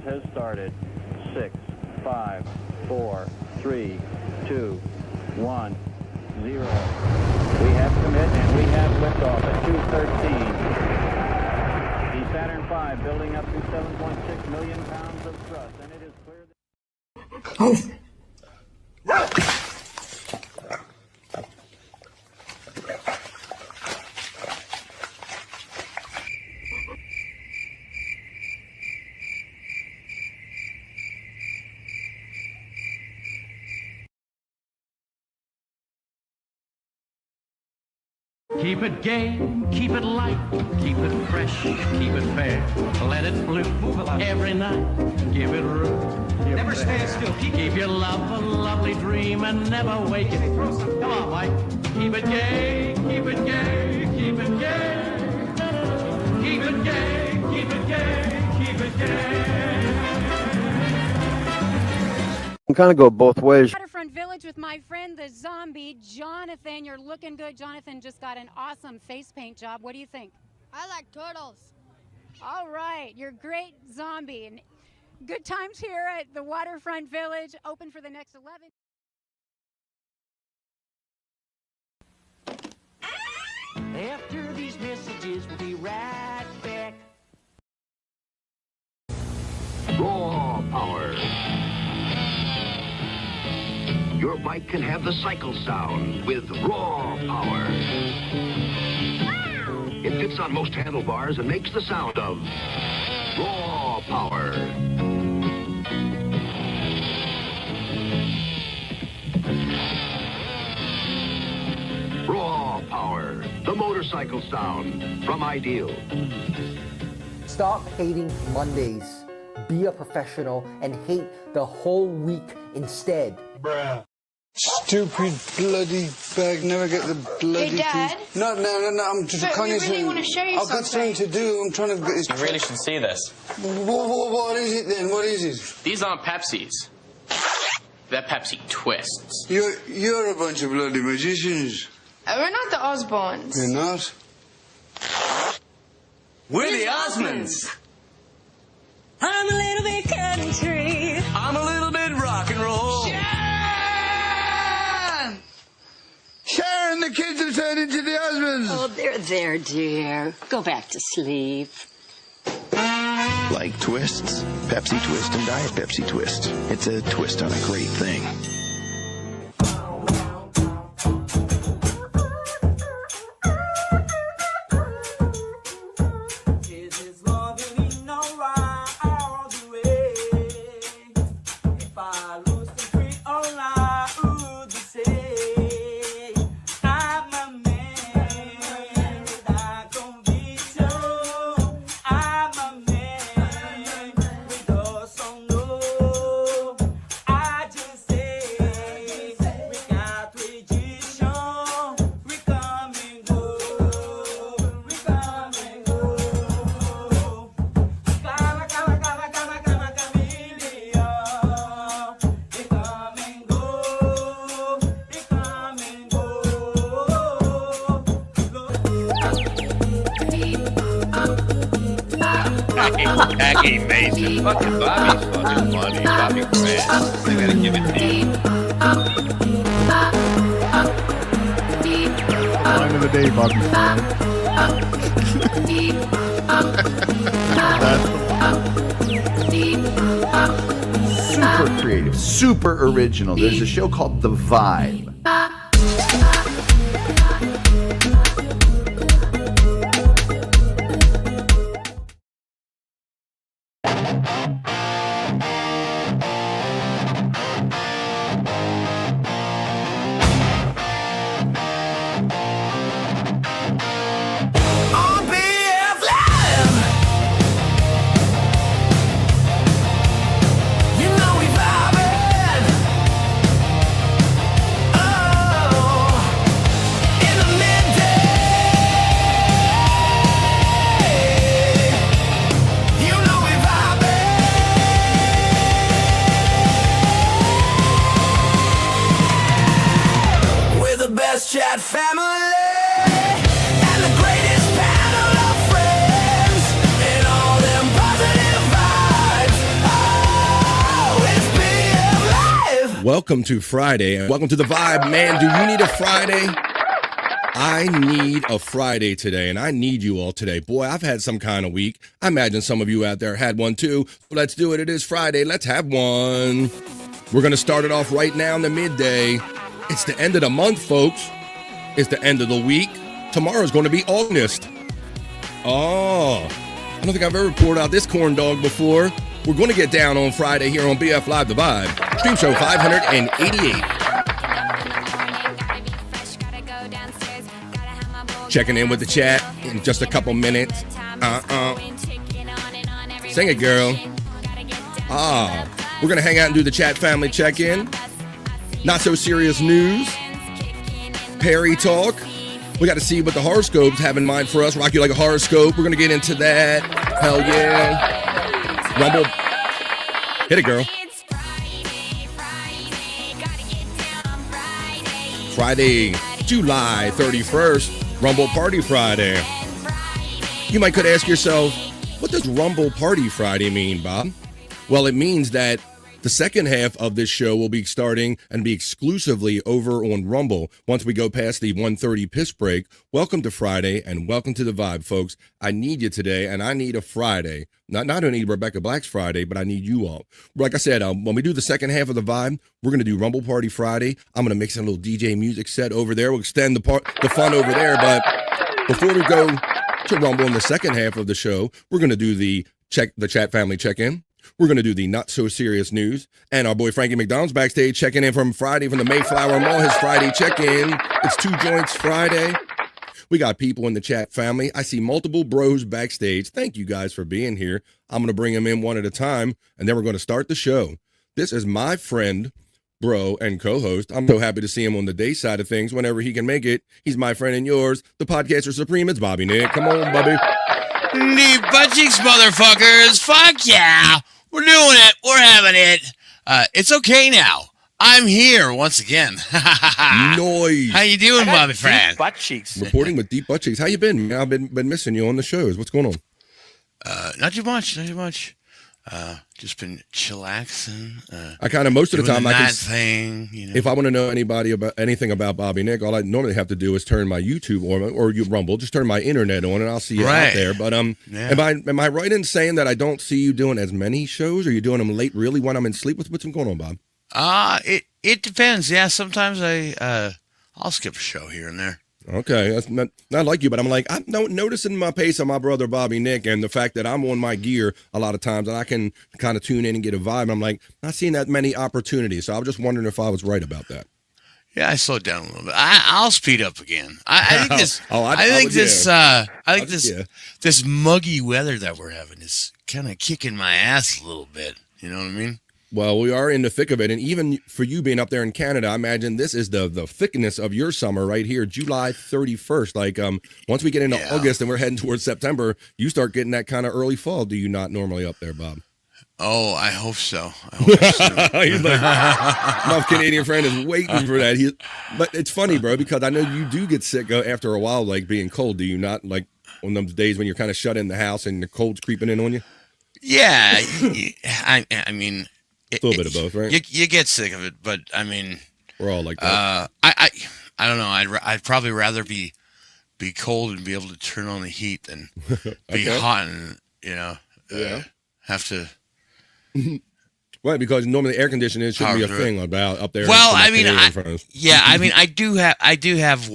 sequence has started. 6, 5, 4, 3, 2, 1, 0. We have commit and we have liftoff at 2:13. The Saturn V building up to 7.6 million pounds of thrust, and it is clear that... Keep it gay, keep it light, keep it fresh, keep it fair. Let it bloom every night. Give it room. Never stand still. Keep your love a lovely dream and never wake it. Come on, Mike. Keep it gay, keep it gay, keep it gay. Keep it gay, keep it gay, keep it gay. You kind of go both ways. Waterfront Village with my friend the zombie Jonathan. You're looking good. Jonathan just got an awesome face paint job. What do you think? I like turtles. All right, you're great zombie. And good times here at the Waterfront Village. Open for the next 11. After these messages, we'll be right back. Raw power. Your bike can have the cycle sound with raw power. It fits on most handlebars and makes the sound of raw power. Raw power, the motorcycle sound from Ideal. Stop hating Mondays. Be a professional and hate the whole week instead. Bruh. Stupid bloody bag. Never get the bloody. Hey, Dad. No. I'm just. But we really want to show you I've got something to do. I'm trying to get this. You really should see this. What is it then? What is it? These aren't Pepsis. They're Pepsi Twists. You're a bunch of bloody magicians. We're not the Osbournes. You're not. We're the Osmonds. I'm a little bit country. I'm a little bit rock and roll. Sharon, the kids have turned into the husbands. Oh, they're there, dear. Go back to sleep. Like twists? Pepsi Twist and Diet Pepsi Twist. It's a twist on a great thing. Aggie Mason. Fucking Bobby's fucking funny. Bobby Grant. I gotta give it to you. Line of the day, Bobby Grant. Super creative, super original. There's a show called The Vibe. You know we vibing. Welcome to Friday, and welcome to the vibe, man. Do you need a Friday? I need a Friday today, and I need you all today. Boy, I've had some kind of week. I imagine some of you out there had one too. Let's do it. It is Friday. Let's have one. We're going to start it off right now in the midday. It's the end of the month, folks. It's the end of the week. Tomorrow's going to be August. Oh, I don't think I've ever poured out this corn dog before. We're going to get down on Friday here on BF Live The Vibe. Stream show 588. Checking in with the chat in just a couple minutes. Sing it, girl. We're going to hang out and do the chat family check-in. Not so serious news. Perry talk. We got to see what the horoscopes have in mind for us. Rock you like a horoscope. We're going to get into that. Hell yeah. Rumble. Hit it, girl. Friday, July 31st, Rumble Party Friday. You might could ask yourself, what does Rumble Party Friday mean, Bob? Well, it means that the second half of this show will be starting and be exclusively over on Rumble once we go past the 1:30 piss break. Welcome to Friday and welcome to the vibe, folks. I need you today, and I need a Friday. Not only Rebecca Black's Friday, but I need you all. Like I said, when we do the second half of the vibe, we're going to do Rumble Party Friday. I'm going to mix in a little DJ music set over there. We'll extend the fun over there. But before we go to Rumble in the second half of the show, we're going to do the chat family check-in. We're going to do the not so serious news. And our boy Frankie McDonald's backstage checking in from Friday from the Mayflower Mall, his Friday check-in. It's Two Joints Friday. We got people in the chat family. I see multiple bros backstage. Thank you guys for being here. I'm going to bring them in one at a time, and then we're going to start the show. This is my friend, bro, and co-host. I'm so happy to see him on the day side of things whenever he can make it. He's my friend and yours, the podcaster supreme. It's Bobby Nick. Come on, Bobby. Deep butt cheeks, motherfuckers. Fuck yeah. We're doing it. We're having it. It's okay now. I'm here once again. Noise. How you doing, Bobby friend? Butt cheeks. Reporting with deep butt cheeks. How you been, man? I've been missing you on the shows. What's going on? Not too much. Just been chillaxing. I kind of most of the time I can thing. You know. If I want to know anything about Bobby Nick, all I normally have to do is turn my YouTube or you Rumble, just turn my internet on and I'll see you out there. But yeah. am I right in saying that I don't see you doing as many shows? Or are you doing them late really when I'm in sleep? What's going on, Bob? It depends. Yeah, sometimes I'll skip a show here and there. Okay, that's not like you, but I'm noticing my pace of my brother Bobby Nick and the fact that I'm on my gear a lot of times and I can kind of tune in and get a vibe. I'm like, not seeing that many opportunities, so I was just wondering if I was right about that. Yeah, I slowed down a little bit. I'll speed up again. I think this muggy weather that we're having is kind of kicking my ass a little bit. You know what I mean? Well, we are in the thick of it, and even for you being up there in Canada, I imagine this is the thickness of your summer right here, July 31st. Like, once we get into August and we're heading towards September, you start getting that kind of early fall. Do you not normally up there, Bob? Oh, I hope so. He's like, my Canadian friend is waiting for that. But it's funny, bro, because I know you do get sick after a while, like being cold. Do you not, like on those days when you're kind of shut in the house and the cold's creeping in on you? Yeah, I mean... A little bit of both, right? You get sick of it, but I mean, we're all like that. I don't know. I'd probably rather be cold and be able to turn on the heat than be hot and have to. Right, because normally air conditioning shouldn't be a thing about up there. Well, I mean, I do have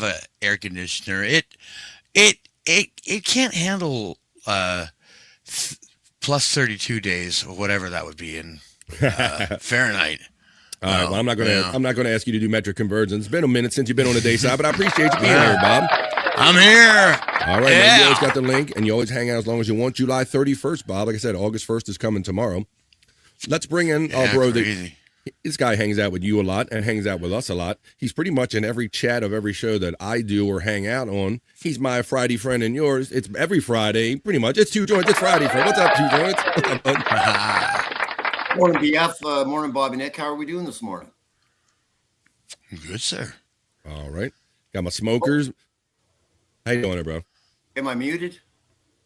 a air conditioner. It can't handle plus 32 days or whatever that would be in Fahrenheit. All right, well, I'm not gonna ask you to do metric conversions. It's been a minute since you've been on the day side, but I appreciate you being here, Bob. I'm here. All right, man, you always got the link, and you always hang out as long as you want. July 31st, Bob. Like I said, August 1st is coming tomorrow. Let's bring in our bro. This guy hangs out with you a lot and hangs out with us a lot. He's pretty much in every chat of every show that I do or hang out on. He's my Friday friend and yours. It's every Friday, pretty much. It's Two Joints. It's Friday, friend. What's up, Two Joints? What's up, bud? Morning, BF. Morning, Bobby Nick. How are we doing this morning? Good, sir. All right. Got my smokers. How you doing, bro? Am I muted?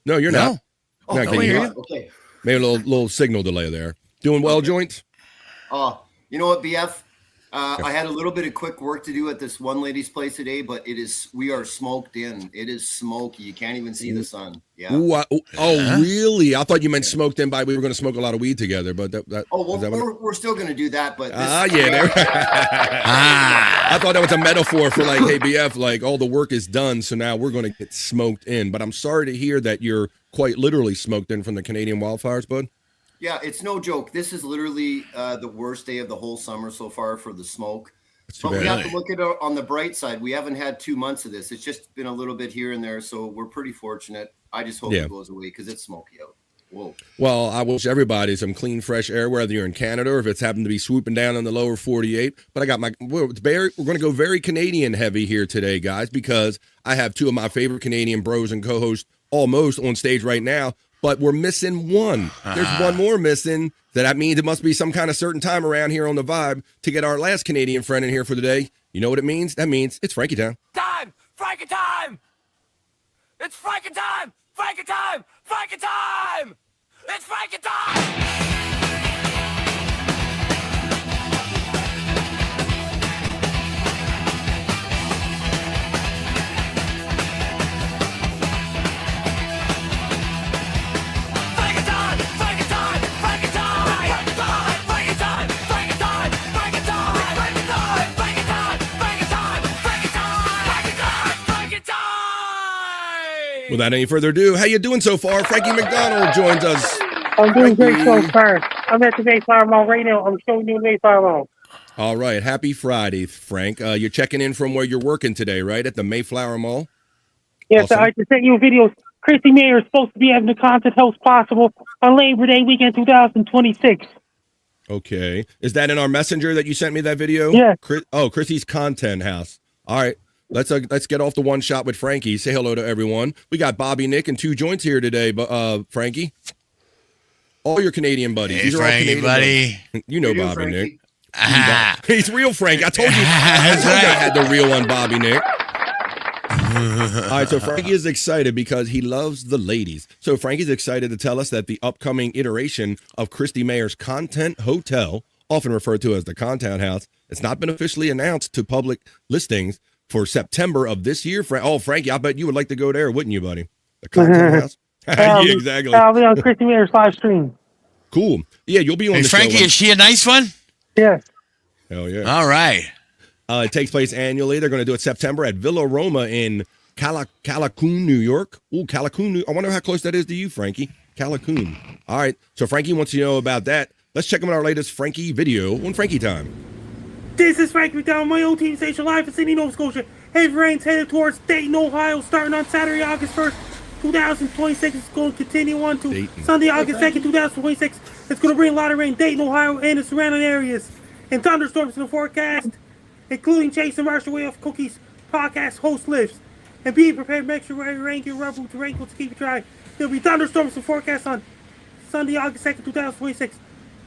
No, you're not. Oh, no, can you hear? Okay. Maybe a little signal delay there. Doing well, Joints? You know what, BF? I had a little bit of quick work to do at this one lady's place today, but we are smoked in. It is smoky. You can't even see the sun. Yeah. Ooh, really? I thought you meant smoked in by we were going to smoke a lot of weed together, but we're still going to do that. But I thought that was a metaphor for like, hey, BF, like all the work is done, so now we're going to get smoked in. But I'm sorry to hear that you're quite literally smoked in from the Canadian wildfires, bud. Yeah, it's no joke. This is literally the worst day of the whole summer so far for the smoke. But we have to look at it on the bright side. We haven't had 2 months of this. It's just been a little bit here and there, so we're pretty fortunate. I just hope it goes away because it's smoky out. Whoa. Well, I wish everybody some clean, fresh air, whether you're in Canada or if it's happened to be swooping down in the lower 48. But I got we're going to go very Canadian heavy here today, guys, because I have 2 of my favorite Canadian bros and co-hosts almost on stage right now. But we're missing one. There's one more missing. That means it must be some kind of certain time around here on the vibe to get our last Canadian friend in here for the day. You know what it means? That means it's Frankie time. Frankie time! It's Frankie time! Frankie time! Frankie time! It's Frankie time! Without any further ado, how you doing so far? Frankie McDonald joins us. I'm doing great so far. I'm at the Mayflower Mall right now. I'm showing you the Mayflower Mall. All right. Happy Friday, Frank. You're checking in from where you're working today, right? At the Mayflower Mall? Yes, awesome. I just sent you a video. Christy Mayer is supposed to be having the content host possible on Labor Day weekend 2026. Okay. Is that in our messenger that you sent me that video? Yeah. Chrissy's content house. All right. Let's get off the one shot with Frankie. Say hello to everyone. We got Bobby, Nick, and 2 joints here today. But Frankie, all your Canadian buddies. Hey, These are Frankie, all Canadian buddy. You know Bobby, Nick. He's real Frank. I told you. I had the real one, Bobby, Nick. All right, so Frankie is excited because he loves the ladies. So Frankie's excited to tell us that the upcoming iteration of Christy Mayer's Content Hotel, often referred to as the Content House, it's not been officially announced to public listings for September of this year. Frankie, I bet you would like to go there, wouldn't you, buddy? The Content House? Yeah, exactly. I'll be on Christy Mayer's live stream. Cool. Yeah, you'll be on the Frankie, show. is she a nice one? Yes. Hell yeah. All right. It takes place annually. They're going to do it September at Villa Roma in Callicoon, New York. Ooh, Callicoon. I wonder how close that is to you, Frankie. Callicoon. All right. So Frankie wants to know about that. Let's check out our latest Frankie video on Frankie Time. This is Frank McDonald, my own team station live in Sydney, Nova Scotia. Heavy rains headed towards Dayton, Ohio, starting on Saturday, August 1st, 2026. It's going to continue on to Sunday, August 2nd, 2026. It's going to bring a lot of rain, Dayton, Ohio, and the surrounding areas. And thunderstorms in the forecast, including Chase and Marshall Way of Cookies podcast host lives. And be prepared, make sure you rank your rubber to raincoat to keep it dry. There'll be thunderstorms in the forecast on Sunday, August 2nd, 2026.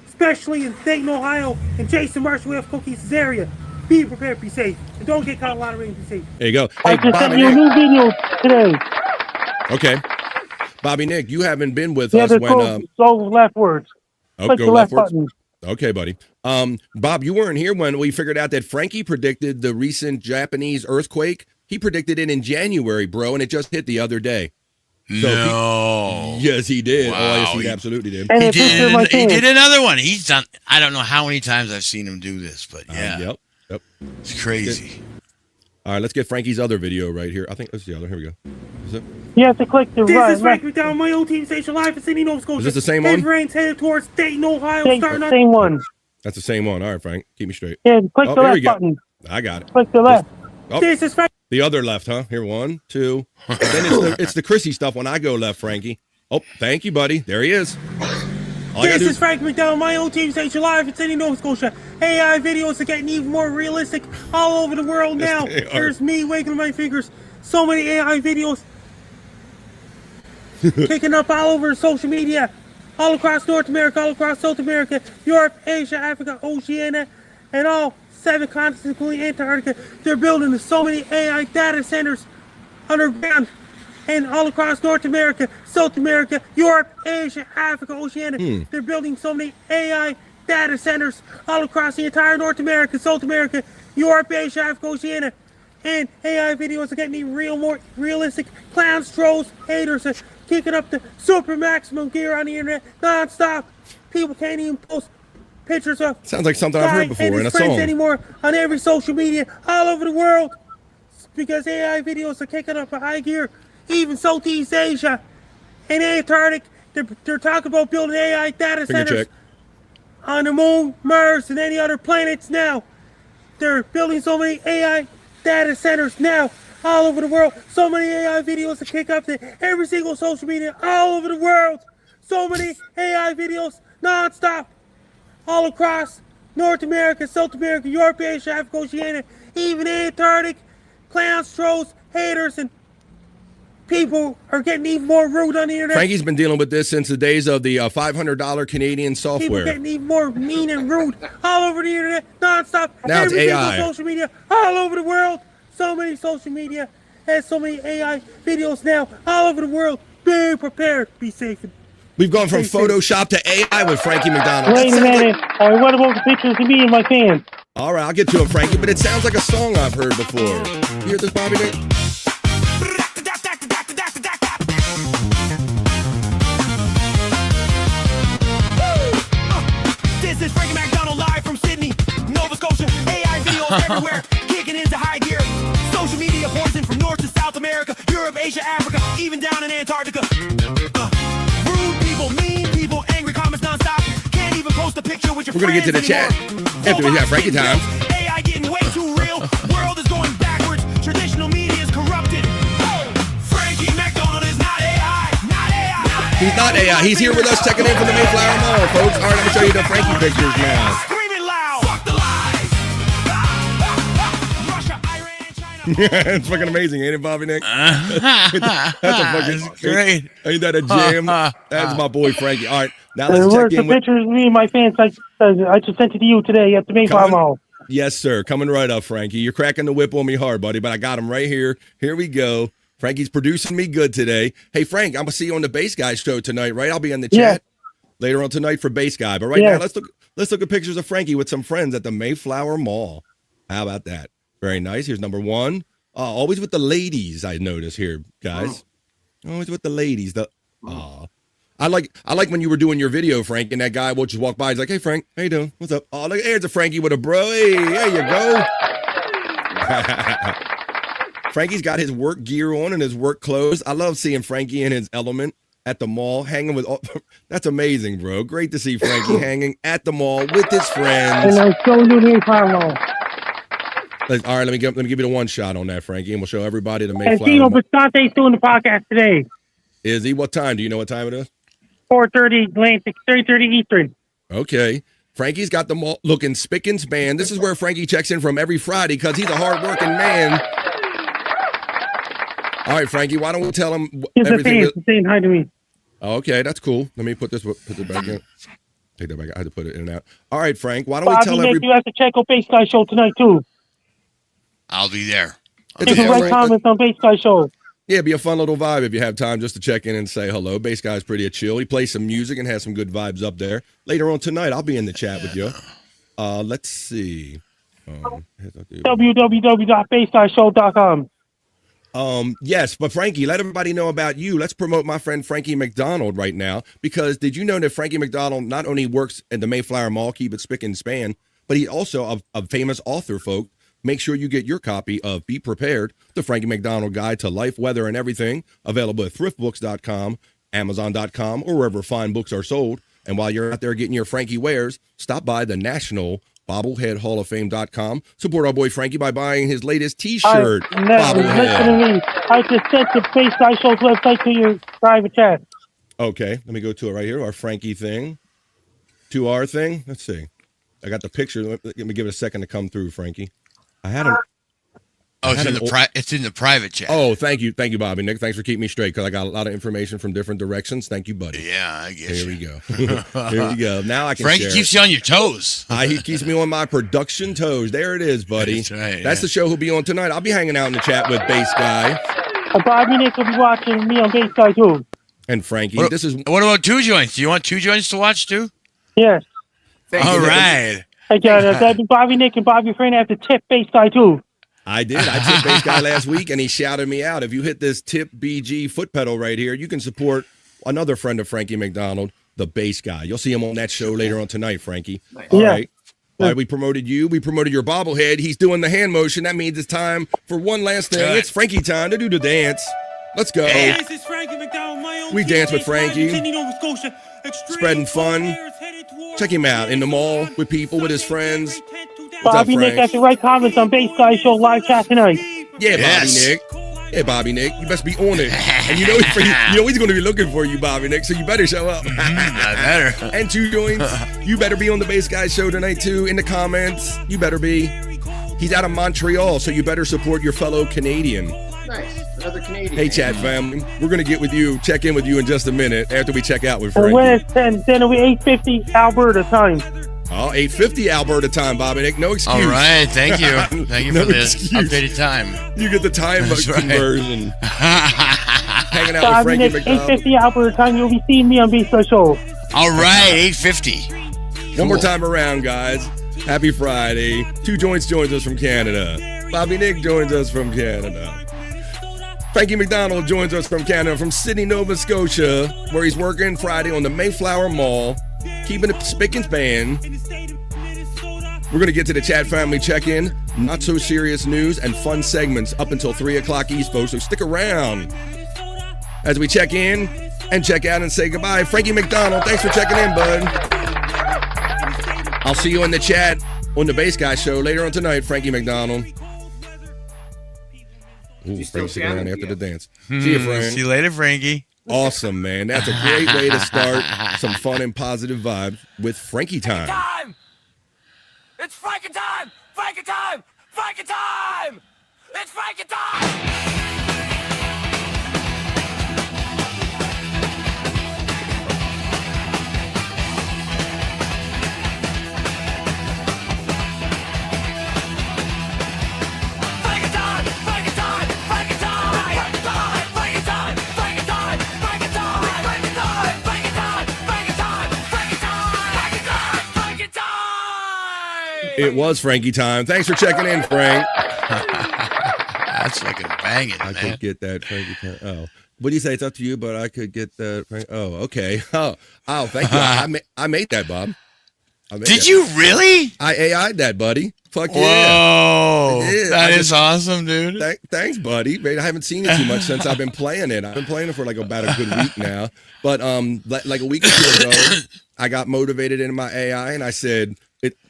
Especially in Dayton, Ohio, and Jason Marshall Way of Cookies' area. Be prepared, be safe. And don't get caught in a lot of rain, be safe. There you go. I just sent you a new video today. Okay. Bobby Nick, you haven't been with us when... go leftwards. Click the left button. Okay, buddy. Bob, you weren't here when we figured out that Frankie predicted the recent Japanese earthquake. He predicted it in January, bro, and it just hit the other day. So No. Yes, he did. Wow. Oh, yes, he absolutely did. He did another one. He's done. I don't know how many times I've seen him do this, but yeah. Yep. It's crazy. All right, let's get Frankie's other video right here. I think that's the other. Here we go. Is it? You have to click the right. This is Frank McDonald, my old team station live in Sydney, Nova Scotia. Is this the same one? Heavy rains headed towards Dayton, Ohio. Same one. That's the same one. All right, Frank. Keep me straight. Yeah, click the here we left go. button. I got it. Click the left. This is Frank. The other left, huh? Here, 1, 2. And then it's the Chrissy stuff when I go left, Frankie. Oh, thank you, buddy. There he is. This is Frank McDonald, my old team station live in Sydney, Nova Scotia. AI videos are getting even more realistic all over the world now. There's me wiggling my fingers. So many AI videos kicking up all over social media, all across North America, all across South America, Europe, Asia, Africa, Oceania, and all 7 continents, including Antarctica. They're building so many AI data centers underground and all across North America, South America, Europe, Asia, Africa, Oceania. They're building so many AI data centers all across the entire North America, South America, Europe, Asia, Africa, Oceania. And AI videos are getting even more realistic. Clowns, trolls, haters are kicking up the super maximum gear on the internet non-stop. People can't even post pictures of sounds like something I've heard before and in a his friends song anymore on every social media all over the world because AI videos are kicking up a high gear. Even Southeast Asia and Antarctic, they're talking about building AI data centers on the moon, Mars, and any other planets now. They're building so many AI data centers now all over the world. So many AI videos to kick up to every single social media all over the world. So many AI videos non-stop all across North America, South America, Europe, Asia, Africa, Oceania, even Antarctic. Clowns, trolls, haters, and people are getting even more rude on the internet. Frankie's been dealing with this since the days of the $500 Canadian software. People getting even more mean and rude all over the internet, nonstop. Now it's every AI. single social media all over the world. So many social media has so many AI videos now all over the world. Be prepared. Be safe. We've gone from Photoshop to AI with Frankie McDonald. Wait a minute. What about the pictures of me and my fans? All right, I'll get to it, Frankie, but it sounds like a song I've heard before. You hear this, Bobby Nick? This is Frankie McDonald live from Sydney, Nova Scotia. AI videos everywhere, kicking into high gear. Social media pours in from North to South America, Europe, Asia, Africa, even down in Antarctica. Rude people, mean people, angry comments nonstop. Can't even post a picture with your friends. We're gonna get to the chat after we have Frankie time. AI getting way too real. World is going backwards. Traditional media is corrupted. Frankie McDonald is not AI. Not AI. He's not AI. He's here with us checking in from the Mayflower Mall, folks. All right, I'm gonna show you the Frankie pictures now. Screaming loud. Fuck the lies. Russia, Iran, China. It's fucking amazing, ain't it, Bobby Nick? That's a fucking great. Ain't that a jam? That's my boy Frankie. All right, now let's check Where's the in with pictures of me and my fans? I just sent it to you today at the Mayflower Mall. Yes, sir. Coming right up, Frankie. You're cracking the whip on me hard, buddy, but I got him right here. Here we go. Frankie's producing me good today. Hey, Frank, I'm going to see you on the Bass Guy show tonight, right? I'll be in the chat later on tonight for Bass Guy. But right now, let's look at pictures of Frankie with some friends at the Mayflower Mall. How about that? Very nice. Here's number one. Always with the ladies, I notice here, guys. Always with the ladies. I like when you were doing your video, Frank, and that guy will just walk by. He's like, "Hey, Frank, how you doing? What's up?" Oh, look, here's a Frankie with a bro. Hey, there you go. Frankie's got his work gear on and his work clothes. I love seeing Frankie in his element at the mall, hanging with all. That's amazing, bro. Great to see Frankie hanging at the mall with his friends. And I'm so new to Mayflower. All right, let me give you the one shot on that, Frankie, and we'll show everybody the And Mayflower. Tino Bisconte's doing the podcast today. Is he? What time? Do you know what time it is? 4:30 Atlantic, 3:30 Eastern. Okay. Frankie's got the mall looking spick and span. This is where Frankie checks in from every Friday because he's a hard-working man. All right, Frankie, why don't we tell him everything? He's saying hi to me. Okay, that's cool. Let me put it back in. Take that back. I had to put it in and out. All right, Frank, why don't we tell everybody? You have to check out Bass Guy show tonight, too. I'll be there. You can write comments on Bass Guy show. Yeah, it'd be a fun little vibe if you have time just to check in and say hello. Bass Guy's pretty chill. He plays some music and has some good vibes up there. Later on tonight, I'll be in the chat with you. Let's see. www.bassguyshow.com. Yes, but Frankie, let everybody know about you. Let's promote my friend Frankie McDonald right now, because did you know that Frankie McDonald not only works at the Mayflower Mall, keep it spick and span, but he's also a famous author, folk. Make sure you get your copy of Be Prepared, the Frankie McDonald Guide to Life, Weather, and Everything, available at thriftbooks.com, amazon.com, or wherever fine books are sold. And while you're out there getting your Frankie wares, stop by the National BobbleheadHallOfFame.com. Support our boy Frankie by buying his latest T-shirt. Listen to me. I just sent the Bass Guy Show's website to your private chat. Okay, let me go to it right here. Our Frankie thing. To our thing. Let's see. I got the picture. Let me give it a second to come through, Frankie. I had an. Oh, it's in the private chat. Oh, thank you, Bobby Nick. Thanks for keeping me straight, because I got a lot of information from different directions. Thank you, buddy. Yeah, I guess. Here we go. Here we go. Now I can. Frankie keeps you on your toes. He keeps me on my production toes. There it is, buddy. That's right. That's the show he'll be on tonight. I'll be hanging out in the chat with Bass Guy. Bobby Nick will be watching me on Bass Guy too. And Frankie. What about two joints? Do you want two joints to watch too? Yes. All right. Hey, Bobby Nick and Bobby Friend have to tip bass guy too. I did. I tipped bass guy last week, and he shouted me out. If you hit this tip BG foot pedal right here, you can support another friend of Frankie McDonald, the bass guy. You'll see him on that show later on tonight, Frankie. Nice. All right. All right, we promoted you. We promoted your bobblehead. He's doing the hand motion. That means it's time for one last thing. It's Frankie time to do the dance. Let's go. Hey, this is Frankie McDonald. We dance with Frankie. Spreading fun. Check him out in the mall with people, with his friends. Bobby Nick got the right comments on Bass Guy Show live chat tonight. Yeah, Bobby Nick. Hey, Bobby Nick, you best be on it. And you know he's going to be looking for you, Bobby Nick, so you better show up. I better. And 2 joints, you better be on the Bass Guy Show tonight, too. In the comments, you better be. He's out of Montreal, so you better support your fellow Canadian. Nice. Another Canadian. Hey, chat family. We're going to get with you, check in with you in just a minute after we check out with Frankie. And when it's 10, then it'll be 8:50 Alberta time. Oh, 8:50 Alberta time, Bobby Nick. No excuse. All right, thank you. Thank you for this updated time. You get the time conversion. Hanging out with Frankie McDonald. 8:50 Alberta time, you'll be seeing me on Bass Guy Show. All right, 8:50. One more time around, guys. Happy Friday. 2 joints joins us from Canada. Bobby Nick joins us from Canada. Frankie McDonald joins us from Canada, from Sydney, Nova Scotia, where he's working Friday on the Mayflower Mall, keeping it spick and span. We're going to get to the chat family check-in, not so serious news, and fun segments up until 3 o'clock East, folks, so stick around as we check in and check out and say goodbye. Frankie McDonald, thanks for checking in, bud. I'll see you in the chat on the Bass Guy Show later on tonight, Frankie McDonald. Ooh, Frank's sitting around after the dance. See you, Frank. See you later, Frankie. Awesome, man. That's a great way to start some fun and positive vibes with Frankie time. It's Frankie time! Frankie time! Frankie time! It's Frankie time! It was Frankie time. Thanks for checking in, Frank. That's fucking banging, man. I could get that Frankie time. Oh, what do you say? It's up to you, but I could get that. Frank. Oh, okay. Oh, thank you. I made that, Bob. Did you really? I AI'd that, buddy. Fuck yeah. Whoa. That is awesome, dude. Thanks, buddy. I haven't seen it too much since I've been playing it. I've been playing it for like about a good week now. But like a week or 2 ago, I got motivated in my AI and I said,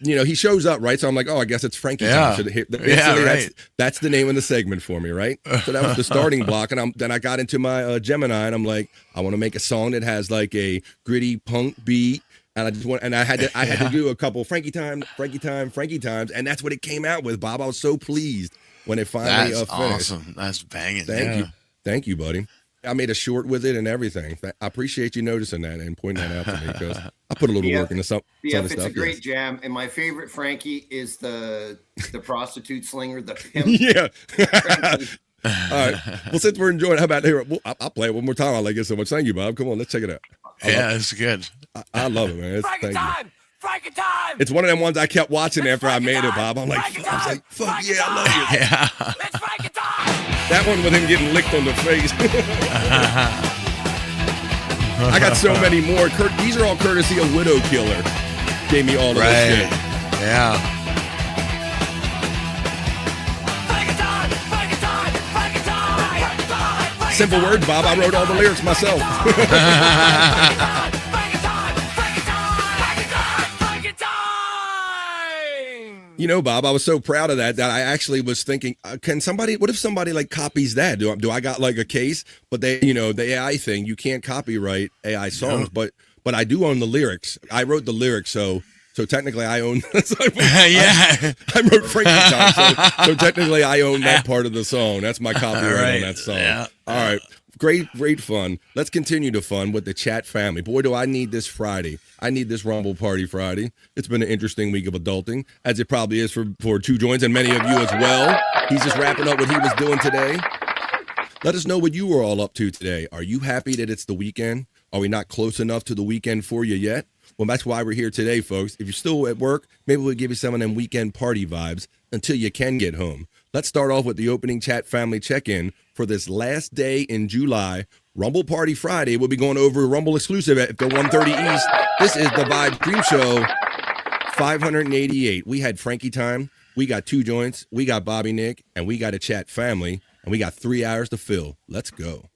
he shows up, right? So I'm like, oh, I guess it's Frankie time. So right. That's the name of the segment for me, right? So that was the starting block. And then I got into my Gemini and I'm like, I want to make a song that has like a gritty punk beat. And I had to do a couple Frankie times, and that's what it came out with, Bob. I was so pleased when it finally finished. That's awesome. That's banging. Thank you, buddy. I made a short with it and everything. I appreciate you noticing that and pointing that out to me because I put a little work into some of the stuff. It's a great jam, and my favorite Frankie is the prostitute slinger, the pimp. Yeah. All right. Well, since we're enjoying, how about here? I'll play it one more time. I like it so much. Thank you, Bob. Come on, let's check it out. It's good. I love it, man. Frankie time! Frankie time! It's one of them ones I kept watching after I made it, Bob. I'm like, fuck yeah, I love you. Yeah. It's Frankie time! That one with him getting licked on the face. I got so many more. These are all courtesy of Widow Killer. Gave me all of this shit. Yeah. Simple words, Bob. I wrote all the lyrics myself. You know, Bob, I was so proud of that I actually was thinking, what if somebody like copies that? Do I got like a case? But the AI thing, you can't copyright AI songs, but I do own the lyrics. I wrote the lyrics, so technically I own. I wrote Frankie time, so technically I own that part of the song. That's my copyright on that song. Yeah. All right. Great fun. Let's continue the fun with the chat family. Boy, do I need this Friday. I need this Rumble Party Friday. It's been an interesting week of adulting, as it probably is for 2 joints and many of you as well. He's just wrapping up what he was doing today. Let us know what you were all up to today. Are you happy that it's the weekend? Are we not close enough to the weekend for you yet? Well, that's why we're here today, folks. If you're still at work, maybe we'll give you some of them weekend party vibes until you can get home. Let's start off with the opening chat family check-in for this last day in July. Rumble Party Friday. We'll be going over Rumble exclusive at the 130 East. This is the Vibe Dream Show 588. We had Frankie time. We got 2 joints. We got Bobby Nick. And we got a chat family. And we got 3 hours to fill. Let's go.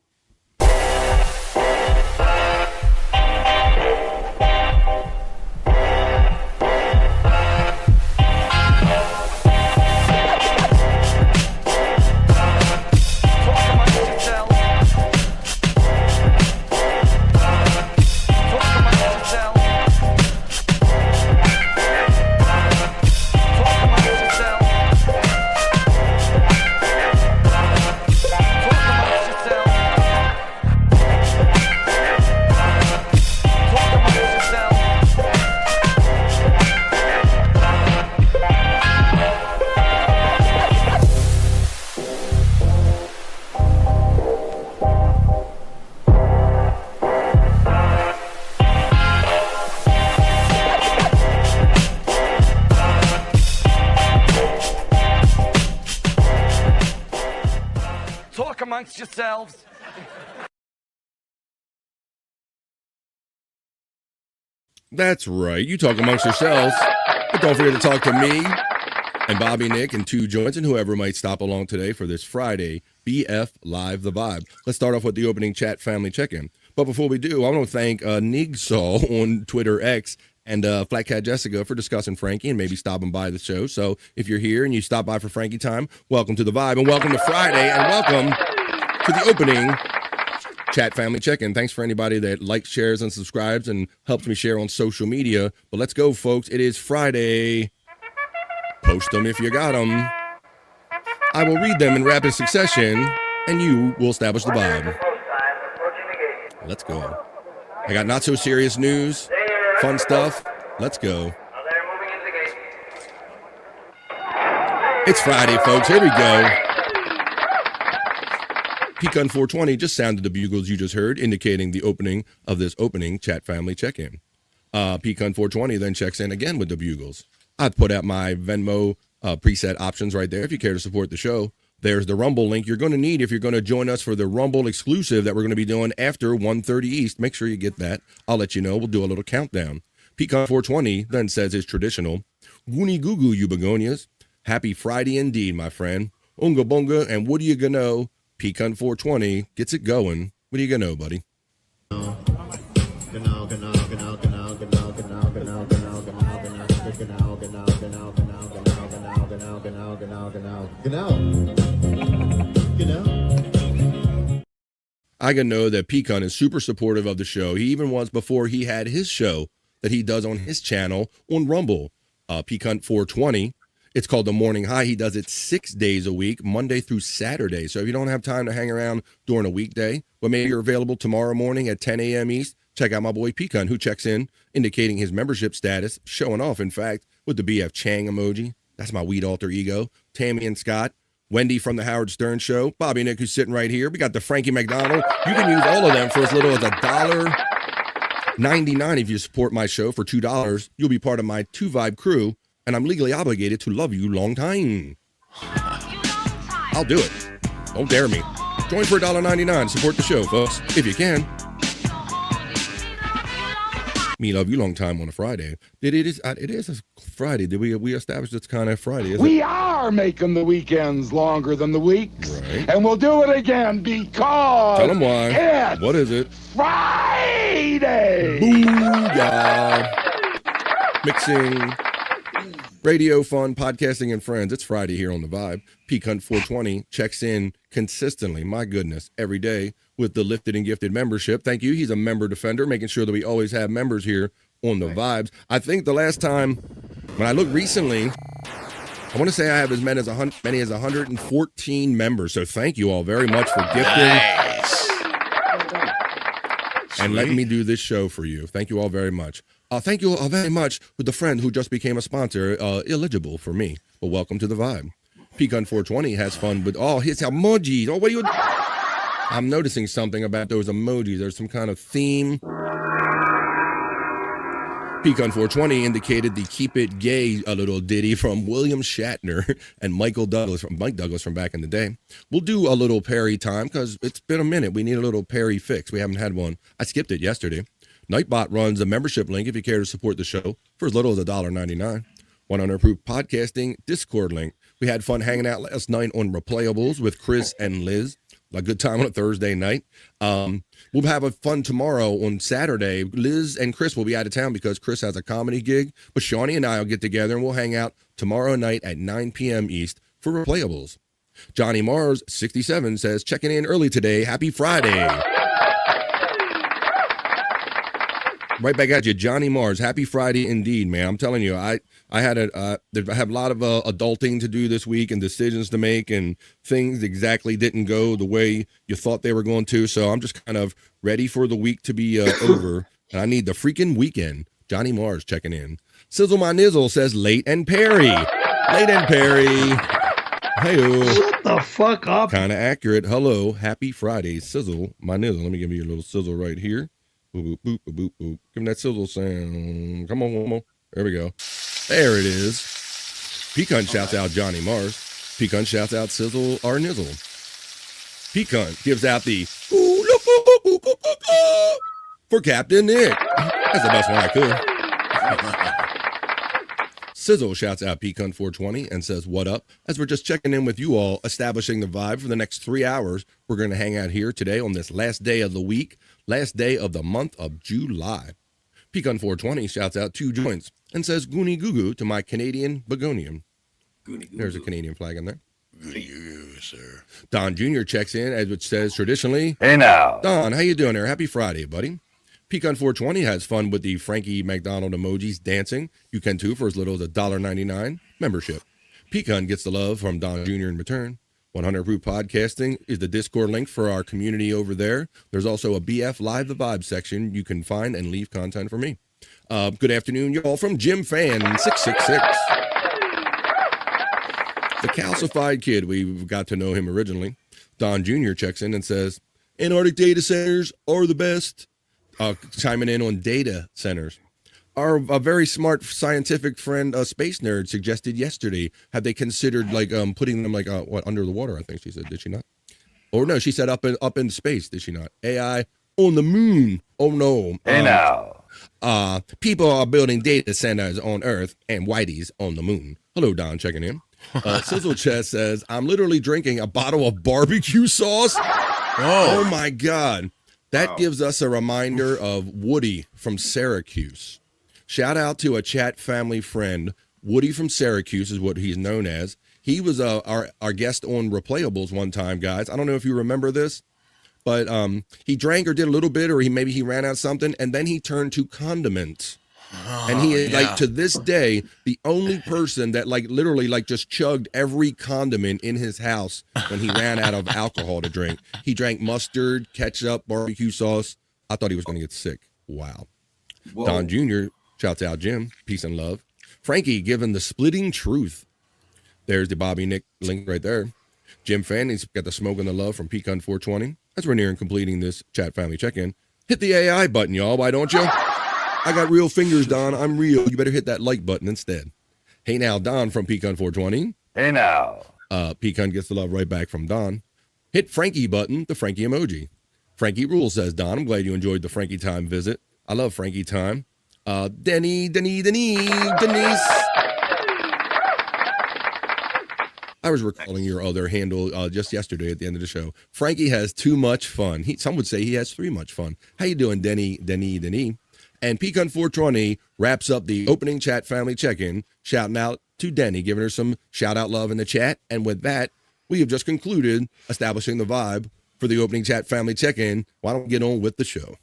Amongst yourselves. That's right. You talk amongst yourselves. But don't forget to talk to me and Bobby Nick and 2 joints and whoever might stop along today for this Friday BF Live the Vibe. Let's start off with the opening chat family check-in. But before we do, I want to thank Nigsaw on Twitter X and Flat Cat Jessica for discussing Frankie and maybe stopping by the show. So if you're here and you stop by for Frankie time, welcome to the Vibe and welcome to Friday and welcome to the opening chat family check-in. Thanks for anybody that likes, shares, and subscribes and helps me share on social media. But let's go, folks. It is Friday. Post them if you got them. I will read them in rapid succession, and you will establish the vibe. Let's go. I got not so serious news, fun stuff. Let's go. It's Friday, folks. Here we go. Pecan 420 just sounded the bugles you just heard, indicating the opening of this opening chat family check-in. Pecan 420 then checks in again with the bugles. I've put out my Venmo preset options right there if you care to support the show. There's the Rumble link you're going to need if you're going to join us for the Rumble exclusive that we're going to be doing after 1:30 East. Make sure you get that. I'll let you know. We'll do a little countdown. Pecan 420 then says his traditional, Woony Goo Goo, you begonias. Happy Friday indeed, my friend. Unga Bunga, and what do you gonna know? Pecan 420 gets it going. What do you gonna know, buddy? I can know that Pecan is super supportive of the show. He even was before he had his show that he does on his channel on Rumble. Pecan 420. It's called The Morning High. He does it 6 days a week, Monday through Saturday. So if you don't have time to hang around during a weekday, but maybe you're available tomorrow morning at 10 a.m. East, check out my boy Pecan, who checks in, indicating his membership status, showing off, in fact, with the BF Chang emoji. That's my weed alter ego. Tammy and Scott. Wendy from the Howard Stern Show. Bobby Nick, who's sitting right here. We got the Frankie McDonald. You can use all of them for as little as $1.99 if you support my show for $2. You'll be part of my 2Vibe crew, and I'm legally obligated to love you long time. I'll do it. Don't dare me. Join for $1.99. Support the show, folks, if you can. Me love you long time on a Friday. It is a Friday. Did we establish it's kind of Friday? We are making the weekends longer than the weeks, right. And we'll do it again because tell them why. It's what is it? Friday. Booyah! Mixing radio, fun, podcasting, and friends. It's Friday here on The Vibe. Pecan 420 checks in consistently, my goodness, every day with the Lifted and Gifted membership. Thank you. He's a member defender, making sure that we always have members here on The Vibes. I think the last time, when I looked recently, I want to say I have as many as 114 members. So thank you all very much for gifting. Nice. And letting me do this show for you. Thank you all very much. Thank you all very much with the friend who just became a sponsor, eligible for me. But welcome to The Vibe. Pecan 420 has fun with all his emojis. Oh, what are you? I'm noticing something about those emojis. There's some kind of theme. Pecan 420 indicated the Keep It Gay a little ditty from William Shatner and Mike Douglas from back in the day. We'll do a little Perry time because it's been a minute. We need a little Perry fix. We haven't had one. I skipped it yesterday. Nightbot runs a membership link if you care to support the show for as little as $1.99. 100 Proof Podcasting Discord link. We had fun hanging out last night on Replayables with Chris and Liz. A good time on a Thursday night. We'll have a fun tomorrow on Saturday. Liz and Chris will be out of town because Chris has a comedy gig. But Shawnee and I will get together and we'll hang out tomorrow night at 9 p.m. East for Replayables. Johnny Mars, 67, says, checking in early today. Happy Friday. Right back at you, Johnny Mars. Happy Friday indeed, man. I'm telling you, I have a lot of adulting to do this week and decisions to make, and things exactly didn't go the way you thought they were going to. So I'm just kind of ready for the week to be over, and I need the freaking weekend. Johnny Mars checking in. Sizzle My Nizzle says late and Perry. Late and Perry. Hey-o. Shut the fuck up. Kind of accurate. Hello. Happy Friday. Sizzle My Nizzle. Let me give you a little sizzle right here. Boop, boop, boop, boop, boop. Give me that sizzle sound. Come on, come on. There we go. There it is. Pecan shouts out Johnny Mars. Pecan shouts out Sizzle or Nizzle. Pecan gives out the ooh, look, for Captain Nick. That's the best one I could. Sizzle shouts out Pecan 420 and says, what up? As we're just checking in with you all, establishing the vibe for the next 3 hours, we're going to hang out here today on this last day of the week, last day of the month of July. Pecan 420 shouts out 2 joints and says, Goonie Goo Goo to my Canadian begonium. There's a Canadian flag in there. Goonie Goo Goo, sir. Don Jr. checks in, as it says traditionally. Hey now. Don, how you doing there? Happy Friday, buddy. Pecan 420 has fun with the Frankie McDonald emojis dancing. You can too for as little as $1.99 membership. Pecan gets the love from Don Jr. in return. 100 Proof Podcasting is the Discord link for our community over there. There's also a BF Live the Vibe section you can find and leave content for me. Good afternoon, y'all, from Jim Fan 666. The calcified kid, we got to know him originally. Don Jr. checks in and says, Antarctic data centers are the best. Chiming in on data centers. Our very smart scientific friend, Space Nerd, suggested yesterday, have they considered putting them under the water? I think she said, did she not? Or no, she said up in space, did she not? AI on the moon. Oh no. Hey now. People are building data centers on Earth and Whitey's on the moon. Hello, Don, checking in. Sizzle Chest says, I'm literally drinking a bottle of barbecue sauce. Oh my God. That gives us a reminder of Woody from Syracuse. Shout out to a chat family friend. Woody from Syracuse is what he's known as. He was our guest on Replayables one time, guys. I don't know if you remember this, but he drank or did a little bit, or maybe he ran out of something, and then he turned to condiments. And he is to this day, the only person that literally just chugged every condiment in his house when he ran out of alcohol to drink. He drank mustard, ketchup, barbecue sauce. I thought he was going to get sick. Wow. Whoa. Don Jr. shouts out Jim. Peace and love. Frankie giving the splitting truth. There's the Bobby Nick link right there. Jim Fanny's got the smoke and the love from Pecan 420. As we're nearing completing this chat family check-in, hit the AI button, y'all. Why don't you? I got real fingers, Don. I'm real. You better hit that like button instead. Hey now, Don from Pecan 420. Hey now. Pecan gets the love right back from Don. Hit Frankie button, the Frankie emoji. Frankie Rule says, Don, I'm glad you enjoyed the Frankie Time visit. I love Frankie Time. Denise. I was recalling your other handle just yesterday at the end of the show. Frankie has too much fun. Some would say he has too much fun. How you doing, Denny? And Pecan 420 wraps up the opening chat family check-in, shouting out to Denny, giving her some shout-out love in the chat. And with that, we have just concluded establishing the vibe for the opening chat family check-in. Why don't we get on with the show?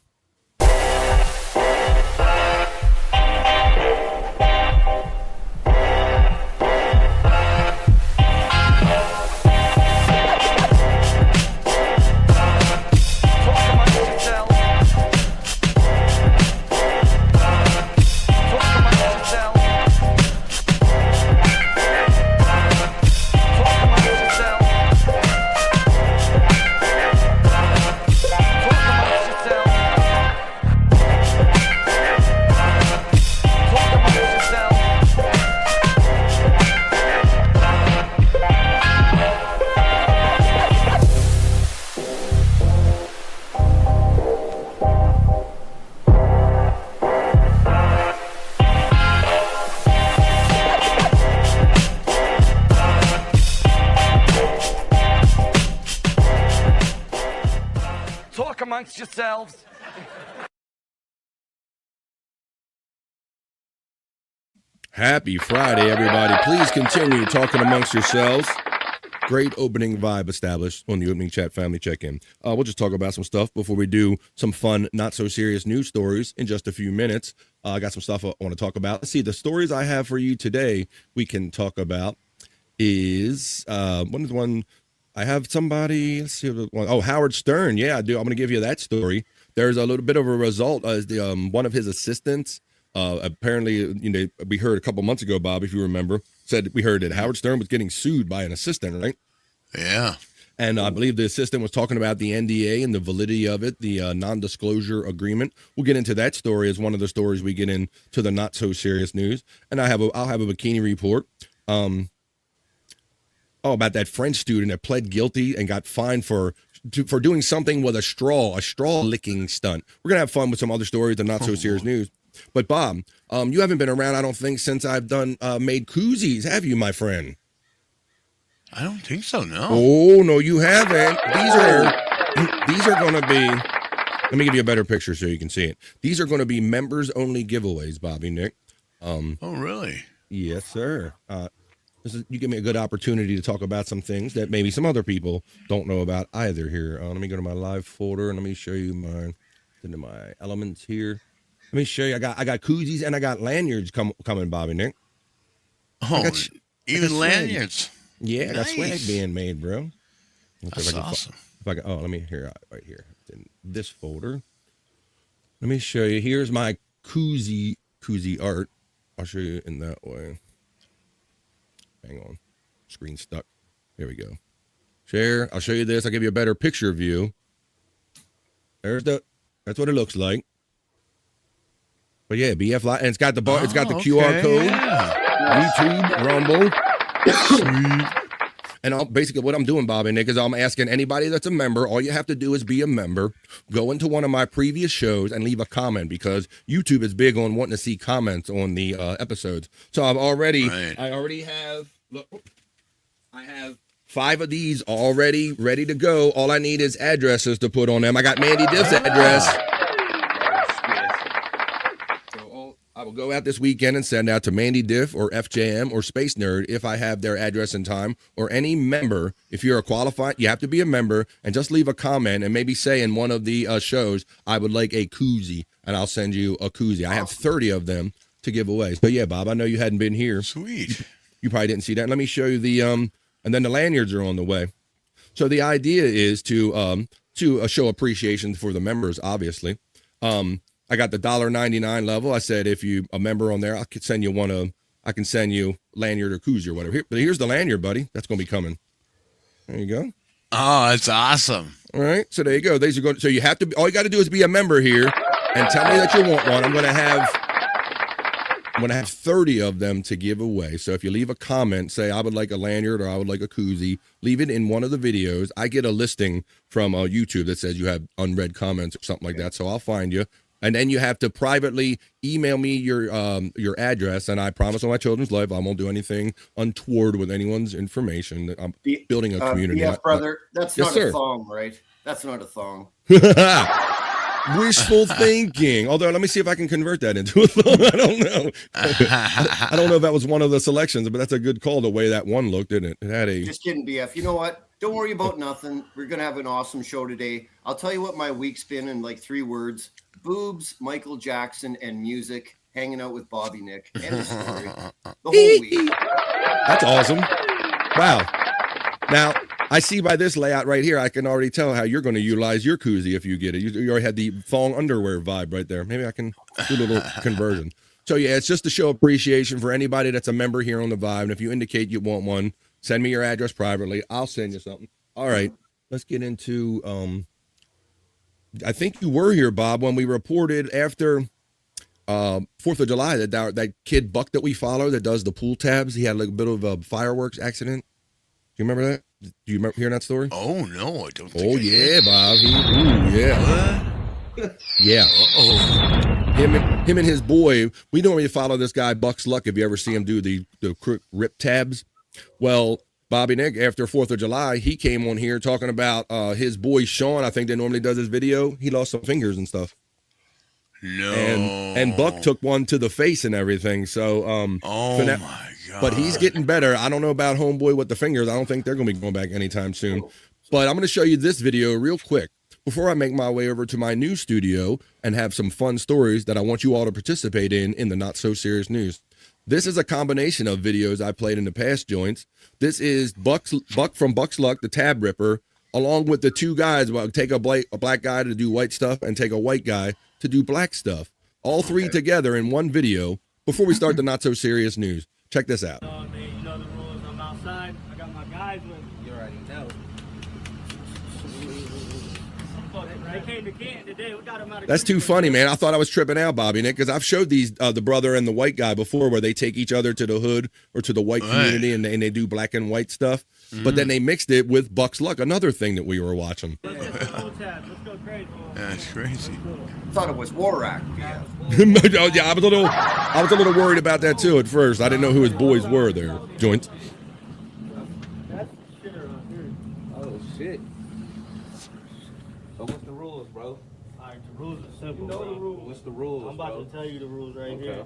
amongst yourselves. Happy Friday, everybody. Please continue talking amongst yourselves. Great opening vibe established on the opening chat family check-in. We'll just talk about some stuff before we do some fun, not so serious news stories in just a few minutes. I got some stuff I want to talk about. Let's see, the stories I have for you today we can talk about is one I have somebody, let's see what one. Oh, Howard Stern. Yeah, I do. I'm going to give you that story. There's a little bit of a result as one of his assistants apparently, we heard a couple months ago, Bob, if you remember, we heard that Howard Stern was getting sued by an assistant, right? Yeah. And I believe the assistant was talking about the NDA and the validity of it, the non-disclosure agreement. We'll get into that story as one of the stories we get into the not so serious news. And I'll have a bikini report. About that French student that pled guilty and got fined for doing something with a straw licking stunt. We're gonna have fun with some other stories, the not so serious news. But Bob, you haven't been around, I don't think, since I've made koozies, have you, my friend? I don't think so, no. Oh, no, you haven't. These are going to be, let me give you a better picture so you can see it. These are going to be members-only giveaways, Bobby, Nick. Oh, really? Yes, sir. You give me a good opportunity to talk about some things that maybe some other people don't know about either here. Let me go to my live folder, and let me show you my elements here. Let me show you. I got koozies and I got lanyards coming, Bobby, Nick. Oh, even lanyards. Yeah, nice. I got swag being made, bro. That's awesome. Let me hear right here in this folder. Let me show you. Here's my koozie art. I'll show you in that way. Hang on, screen stuck. Here we go. Share. I'll show you this. I'll give you a better picture view. That's what it looks like. But yeah, BF Live, and it's got the QR code, yeah. YouTube, Rumble. Sweet. And basically what I'm doing, Bob and Nick, is I'm asking anybody that's a member, all you have to do is be a member, go into one of my previous shows and leave a comment, because YouTube is big on wanting to see comments on the episodes. So I have 5 of these already ready to go. All I need is addresses to put on them. I got Mandy Diff's address. I will go out this weekend and send out to Mandy Diff or FJM or Space Nerd if I have their address in time, or any member. If you're a qualified, you have to be a member, and just leave a comment and maybe say in one of the shows, I would like a koozie, and I'll send you a koozie. I have 30 of them to give away. So yeah, Bob, I know you hadn't been here. Sweet. You probably didn't see that. Let me show you the, and then the lanyards are on the way. So the idea is to show appreciation for the members, obviously. I got the $1.99 level. I said, if you a member on there, I can send you lanyard or koozie or whatever. But here's the lanyard, buddy. That's going to be coming. There you go. Oh, that's awesome. All right. So there you go. These are going. So you have to. All you got to do is be a member here and tell me that you want one. I'm going to have 30 of them to give away. So if you leave a comment, say I would like a lanyard or I would like a koozie, leave it in one of the videos. I get a listing from YouTube that says you have unread comments or something like that. So I'll find you. And then you have to privately email me your address, and I promise on my children's life I won't do anything untoward with anyone's information. I'm building a community. Yeah, brother, that's not a thong, right? That's not a thong. Wishful thinking. Although, let me see if I can convert that into a thong. I don't know. I don't know if that was one of the selections, but that's a good call the way that one looked, didn't it? It had a. Just kidding, BF. You know what? Don't worry about nothing. We're gonna have an awesome show today. I'll tell you what my week's been in like 3 words: boobs, Michael Jackson, and music. Hanging out with Bobby Nick. End of story. The whole week. That's awesome. Wow. Now, I see by this layout right here, I can already tell how you're going to utilize your koozie if you get it. You already had the thong underwear vibe right there. Maybe I can do a little conversion. So yeah, it's just to show appreciation for anybody that's a member here on the Vibe. And if you indicate you want one, send me your address privately. I'll send you something. All right, let's get into, I think you were here, Bob, when we reported after 4th of July that kid Buck that we follow that does the pool tabs, he had like a bit of a fireworks accident. Do you remember that? Do you remember hearing that story? Oh, no, I don't think Oh, yeah, Bob. Yeah. Uh-oh. Him and his boy, we normally follow this guy, Buck's Luck, if you ever see him do the rip tabs. Well, Bobby Nick, after 4th of July, he came on here talking about his boy Sean, I think that normally does his video. He lost some fingers and stuff. No. And Buck took one to the face and everything. So, my God. But he's getting better. I don't know about homeboy with the fingers. I don't think they're going to be going back anytime soon. But I'm going to show you this video real quick before I make my way over to my new studio and have some fun stories that I want you all to participate in the Not So Serious News. This is a combination of videos I played in the past joints. This is Buck from Buck's Luck, the Tab Ripper, along with the two guys. Well, take a black guy to do white stuff and take a white guy to do black stuff. All three together in one video before we start the Not So Serious News. Check this out. You know the rules. I'm outside. I got my guys with me. You already know. They came to Candid today. We got them out of That's too funny, man. I thought I was tripping out, Bobby Nick, because I've showed these the brother and the white guy before, where they take each other to the hood or to the white community and they do black and white stuff. But then they mixed it with Buck's Luck, another thing that we were watching. Let's go crazy. That's crazy. I thought it was War Act. Yeah. Oh, yeah, I was a little worried about that too at first. I didn't know who his boys were there. Joints. Oh shit. So what's the rules, bro? Alright, the rules are simple. You know the rules. What's the rules? I'm about to tell you the rules right here.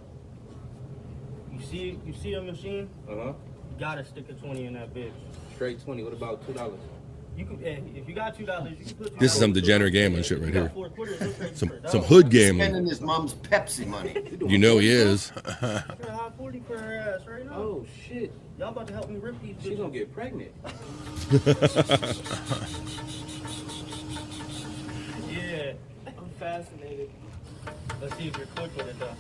You see a machine? Uh-huh. You gotta stick a 20 in that bitch. Straight 20. What about $2? You can, if you got $2, you can put. This is some degenerate gambling shit right here. Some Some hood gambling. Spending his mom's Pepsi money. You know he is. I got a high 40 for her ass right now. Oh shit. Y'all about to help me rip these bitches. She's gonna get pregnant. Yeah, I'm fascinated. Let's see if you're quick with it though.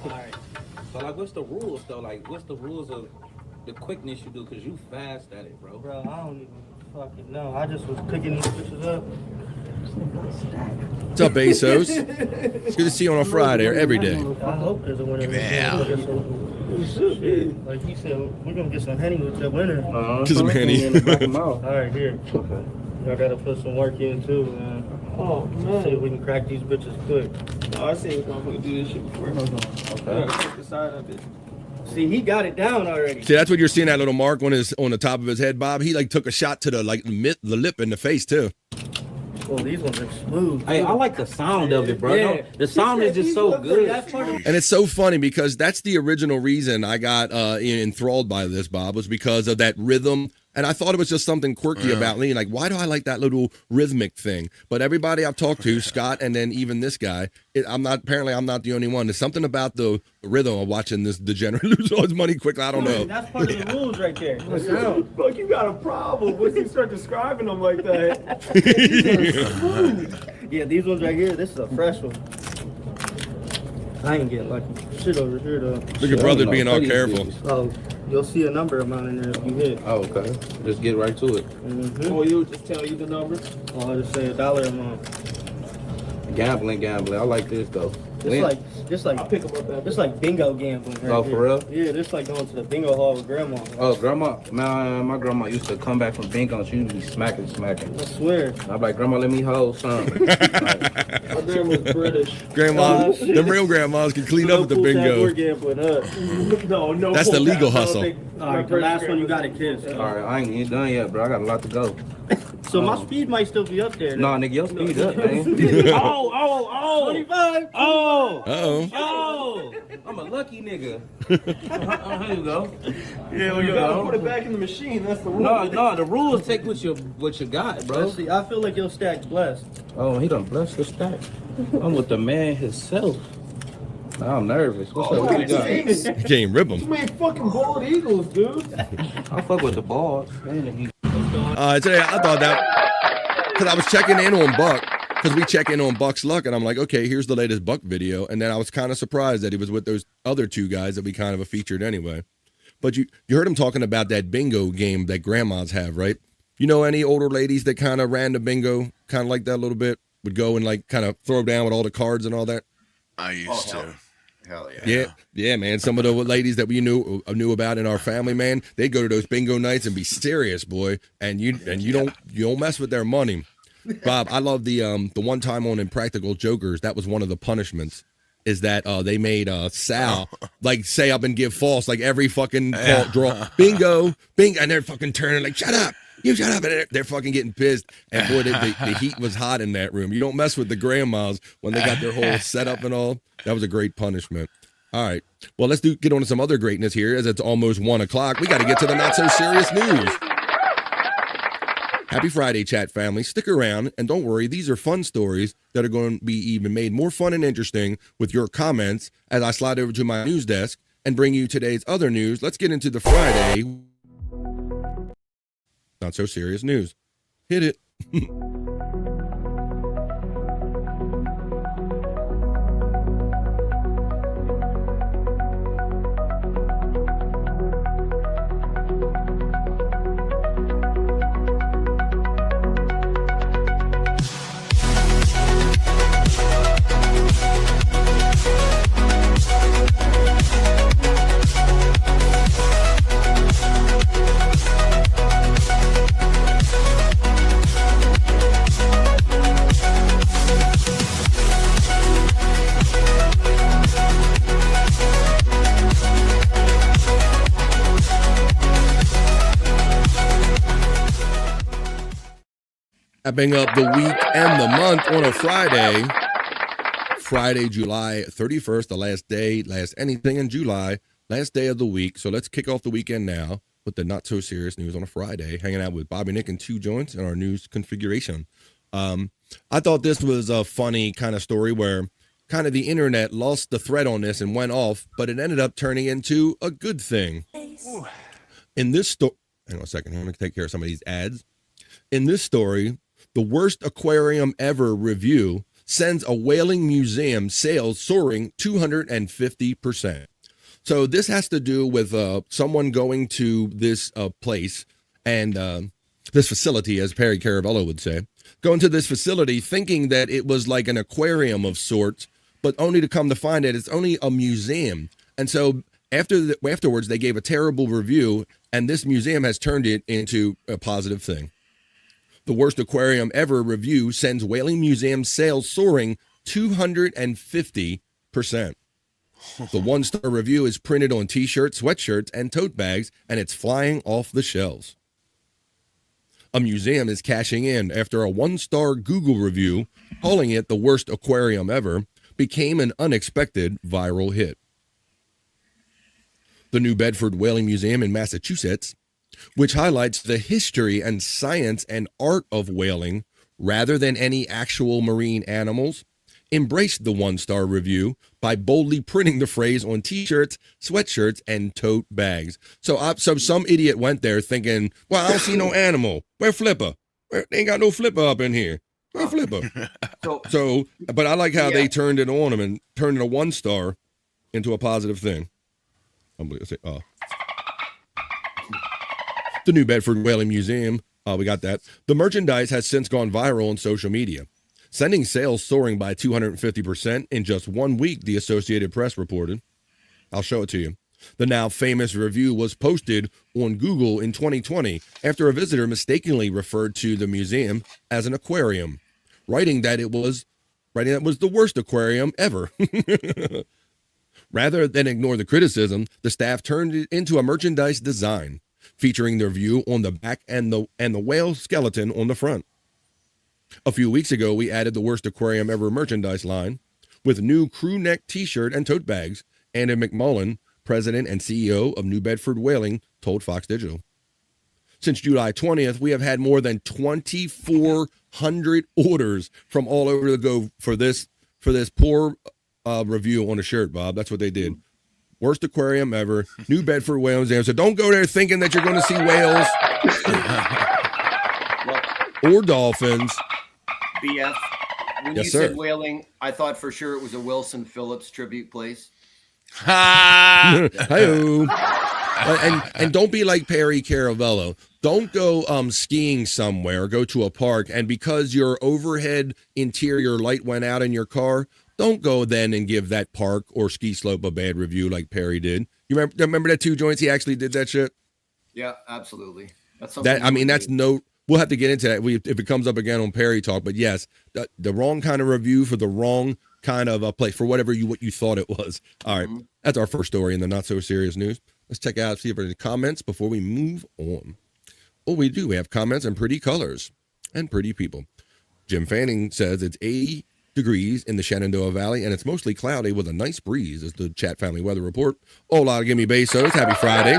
Alright. So like, what's the rules though? Like, what's the rules of the quickness you do? Cause you fast at it, bro. Bro, I don't even fucking know. I just was picking these bitches up. What's up, Bezos? It's good to see you on a Friday or every day. I hope there's a winner. Yeah. Shit. Like he said, we're gonna get some Henny with that winner. Just some Henny. Alright, here. Okay. Y'all gotta put some work in too, man. Oh, man. See if we can crack these bitches quick. Oh, I see if I'm gonna do this shit before. Okay. Check the side of it. See, he got it down already. See, that's what you're seeing, that little mark on the top of his head, Bob. He like took a shot to the lip and the face too. Oh, these ones are smooth. Hey, I like the sound of it, bro. Yeah. The sound is just so good. And it's so funny because that's the original reason I got enthralled by this, Bob, was because of that rhythm. And I thought it was just something quirky about Lean. Like, why do I like that little rhythmic thing? But everybody I've talked to, Scott, and then even this guy, apparently I'm not the only one. There's something about the rhythm of watching this degenerate lose all his money quickly. I don't know. That's part of the rules right there. Fuck, you got a problem once you start describing them like that. Yeah, these ones right here, this is a fresh one. I ain't getting lucky. Shit over here though. Look at brother being all careful. Oh, you'll see a number amount in there if you hit. Oh, okay. Just get right to it. Mm-hmm. Or you just tell you the number? Oh, I'll just say $1 amount. Gambling. I like this though. It's like bingo gambling. Right Oh, here. for real? Yeah, this like going to the bingo hall with grandma. Oh, grandma, my grandma used to come back from bingo and she would be smacking. I swear. I'm like, grandma, let me hold some. My grandma's British. Grandma, them real grandmas can clean up at the bingo. We're gambling up. No. That's the legal hustle. All right, the last one you got to kiss. All right, I ain't done yet, bro. I got a lot to go. So my speed might still be up there. Nah, nigga, your speed up, man. 25. Oh. Uh-oh. I'm a lucky nigga. Here you go. Yeah, we go. Put it back in the machine. That's the rule. No, the rules take what you got, bro. Let's see, I feel like your stack's blessed. Oh, he done blessed the stack. I'm with the man himself. I'm nervous. What's up? What you got? You can't rip them. You made fucking bald eagles, dude. I fuck with the balls. Today I thought that because I was checking in on Buck, because we check in on Buck's Luck, and I'm like, okay, here's the latest Buck video, and then I was kind of surprised that he was with those other two guys that we kind of featured anyway. But you heard him talking about that bingo game that grandmas have, right? You know any older ladies that kind of ran the bingo, kind of like that a little bit, would go and like kind of throw down with all the cards and all that? I used to. Hell yeah. Yeah, man. Some of the ladies that we knew about in our family, man, they'd go to those bingo nights and be serious, boy. And you don't mess with their money. Bob, I love the one time on Impractical Jokers. That was one of the punishments. is that they made Sal like say up and give false like every fucking call, draw bingo, and they're fucking turning like shut up, you shut up, and they're fucking getting pissed. And boy, the heat was hot in that room. You don't mess with the grandmas when they got their whole setup and all. That was a great punishment. All right, well let's get on to some other greatness here as it's almost 1 o'clock. We got to get to the not so serious news. Happy Friday, chat family. Stick around, and don't worry, these are fun stories that are going to be even made more fun and interesting with your comments as I slide over to my news desk and bring you today's other news. Let's get into the Friday not so serious news. Hit it. Wrapping up the week and the month on a Friday, July 31st, the last anything in July, last day of the week. So let's kick off the weekend now with the not so serious news on a Friday, hanging out with Bobby, Nick, and Two Joints in our news configuration. I thought this was a funny kind of story where kind of the internet lost the thread on this and went off, but it ended up turning into a good thing. In this story, hang on a second, I'm going to take care of some of these ads. In this story, the worst aquarium ever review sends a whaling museum sales soaring 250%. So this has to do with someone going to this place and this facility, as Perry Caravello would say, going to this facility thinking that it was like an aquarium of sorts, but only to come to find that it's only a museum. And so afterwards, they gave a terrible review, and this museum has turned it into a positive thing. The worst aquarium ever review sends whaling museum sales soaring 250%. The one-star review is printed on t-shirts, sweatshirts, and tote bags, and it's flying off the shelves. A museum is cashing in after a one-star Google review, calling it the worst aquarium ever, became an unexpected viral hit. The New Bedford Whaling Museum in Massachusetts, which highlights the history and science and art of whaling rather than any actual marine animals, embraced the one-star review by boldly printing the phrase on t-shirts, sweatshirts, and tote bags. So some idiot went there thinking, well, I don't see no animal. Where Flipper? They ain't got no Flipper up in here. Where Flipper? But I like how they turned it on him and turned a one-star into a positive thing. The New Bedford Whaling Museum, we got that. The merchandise has since gone viral on social media, sending sales soaring by 250% in just 1 week, the Associated Press reported. I'll show it to you. The now famous review was posted on Google in 2020 after a visitor mistakenly referred to the museum as an aquarium, writing that it was the worst aquarium ever. Rather than ignore the criticism, the staff turned it into a merchandise design, featuring their view on the back and the whale skeleton on the front. A few weeks ago, we added the worst aquarium ever merchandise line with new crew neck t-shirt and tote bags, Anna McMullen, president and CEO of New Bedford Whaling, told Fox Digital. Since July 20th, we have had more than 2,400 orders from all over the globe for this poor review on a shirt, Bob. That's what they did. Worst aquarium ever. New Bedford Whale Museum. So don't go there thinking that you're going to see whales or dolphins. BF, when you said whaling, I thought for sure it was a Wilson Phillips tribute place. Hi-oh. And don't be like Perry Caravello. Don't go skiing somewhere, go to a park, and because your overhead interior light went out in your car, don't go then and give that park or ski slope a bad review like Perry did. You remember that Two Joints? He actually did that shit. Yeah, absolutely. That's we'll have to get into that if it comes up again on Perry Talk. But yes, the wrong kind of review for the wrong kind of a place for whatever what you thought it was. All right. That's our first story in the not so serious news. Let's check out, see if there's any comments before we move on. Oh, we do. We have comments and pretty colors and pretty people. Jim Fanning says it's 80 degrees in the Shenandoah Valley, and it's mostly cloudy with a nice breeze, is the Chat Family Weather Report. Hola, Gimme Besos. Happy Friday.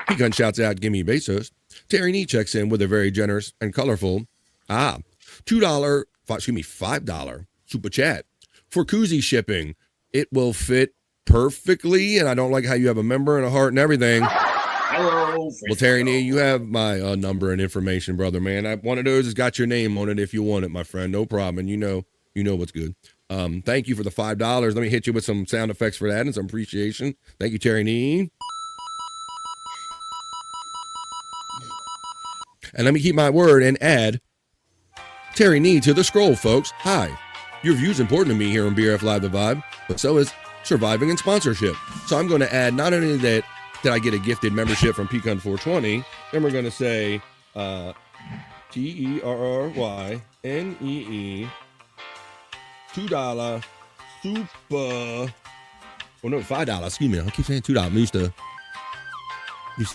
Pecan shouts out, Gimme Besos. Terry Nee checks in with a very generous and colorful, $5 super chat for koozie shipping. It will fit perfectly, and I don't like how you have a member and a heart and everything. Hello. Well, Terry Nee, you have my number and information, brother, man. One of those has got your name on it if you want it, my friend. No problem. And you know what's good. Thank you for the $5. Let me hit you with some sound effects for that and some appreciation. Thank you, Terry Nee. And let me keep my word and add Terry Nee to the scroll, folks. Hi. Your view's important to me here on BRF Live The Vibe, but so is surviving and sponsorship. So I'm going to add not only that I get a gifted membership from Pecan 420, then we're going to say TERRYNEE $2 super. Oh no, $5. Excuse me. I keep saying $2. I'm used to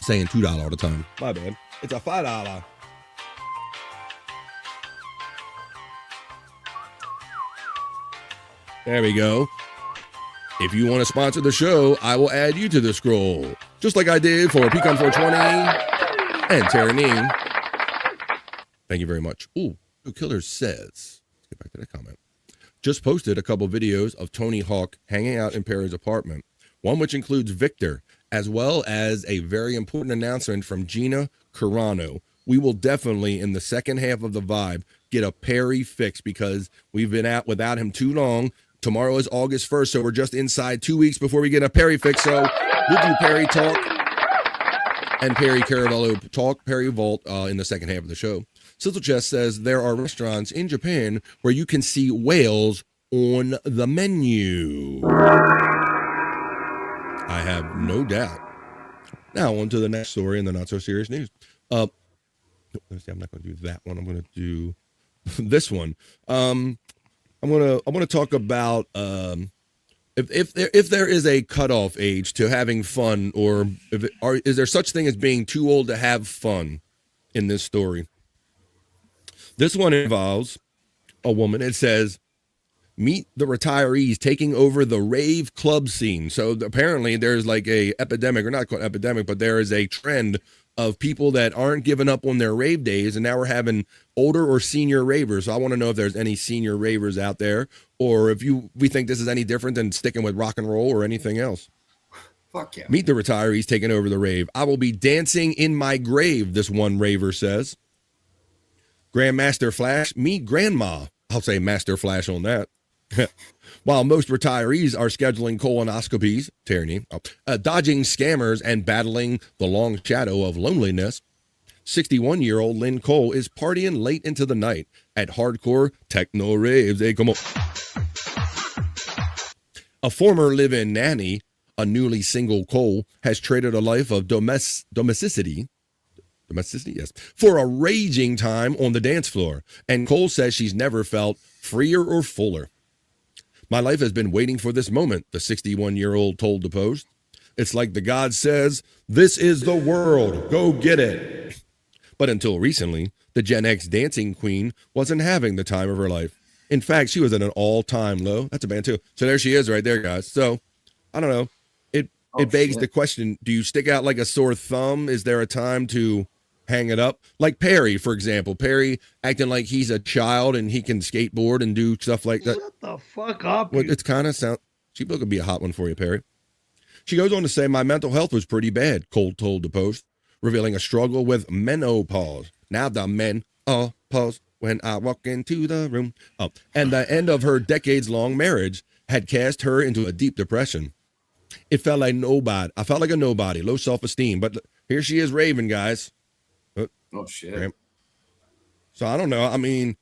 saying $2 all the time. My bad. It's a $5. There we go. If you want to sponsor the show, I will add you to the scroll, just like I did for Pecan 420 and Terry Nee. Thank you very much. Ooh, Killer says, let's get back to that comment. Just posted a couple videos of Tony Hawk hanging out in Perry's apartment, one which includes Victor, as well as a very important announcement from Gina Carano. We will definitely, in the second half of the Vibe, get a Perry fix because we've been out without him too long. Tomorrow is August 1st, so we're just inside 2 weeks before we get a Perry fix. So we'll do Perry Talk and Perry Caravello Talk, Perry Vault in the second half of the show. Sizzle Chest says there are restaurants in Japan where you can see whales on the menu. I have no doubt. Now on to the next story in the not so serious news. Let's see, I'm not going to do that one. I'm going to do this one. I'm going to talk about if there is a cutoff age to having fun, or is there such thing as being too old to have fun in this story? This one involves a woman. It says, meet the retirees taking over the rave club scene. So apparently there's like a epidemic, or not quite epidemic, but there is a trend of people that aren't giving up on their rave days, and now we're having older or senior ravers. So I want to know if there's any senior ravers out there, or if we think this is any different than sticking with rock and roll or anything else. Fuck yeah. Meet the retirees taking over the rave. I will be dancing in my grave, this one raver says. Grandmaster Flash, meet Grandma. I'll say Master Flash on that. While most retirees are scheduling colonoscopies, tyranny, dodging scammers, and battling the long shadow of loneliness, 61-year-old Lynn Cole is partying late into the night at hardcore techno raves. Hey, come on. A former live-in nanny, a newly single Cole, has traded a life of domesticity, yes, for a raging time on the dance floor. And Cole says she's never felt freer or fuller. My life has been waiting for this moment, the 61-year-old told the Post. It's like the God says, this is the world, go get it. But until recently, the Gen X dancing queen wasn't having the time of her life. In fact, she was at an all-time low. That's a band too. So there she is right there, guys. So, I don't know. It begs the question, do you stick out like a sore thumb? Is there a time to hang it up? Like Perry, for example. Perry acting like he's a child and he can skateboard and do stuff like that. Shut the fuck up. Well, it's kind of she could be a hot one for you, Perry. She goes on to say, my mental health was pretty bad, Cole told the Post, revealing a struggle with menopause. Now the men pause when I walk into the room. And the end of her decades-long marriage had cast her into a deep depression. It felt like nobody. I felt like a nobody, low self-esteem. But here she is raving, guys. Oh shit! So I don't know. I mean,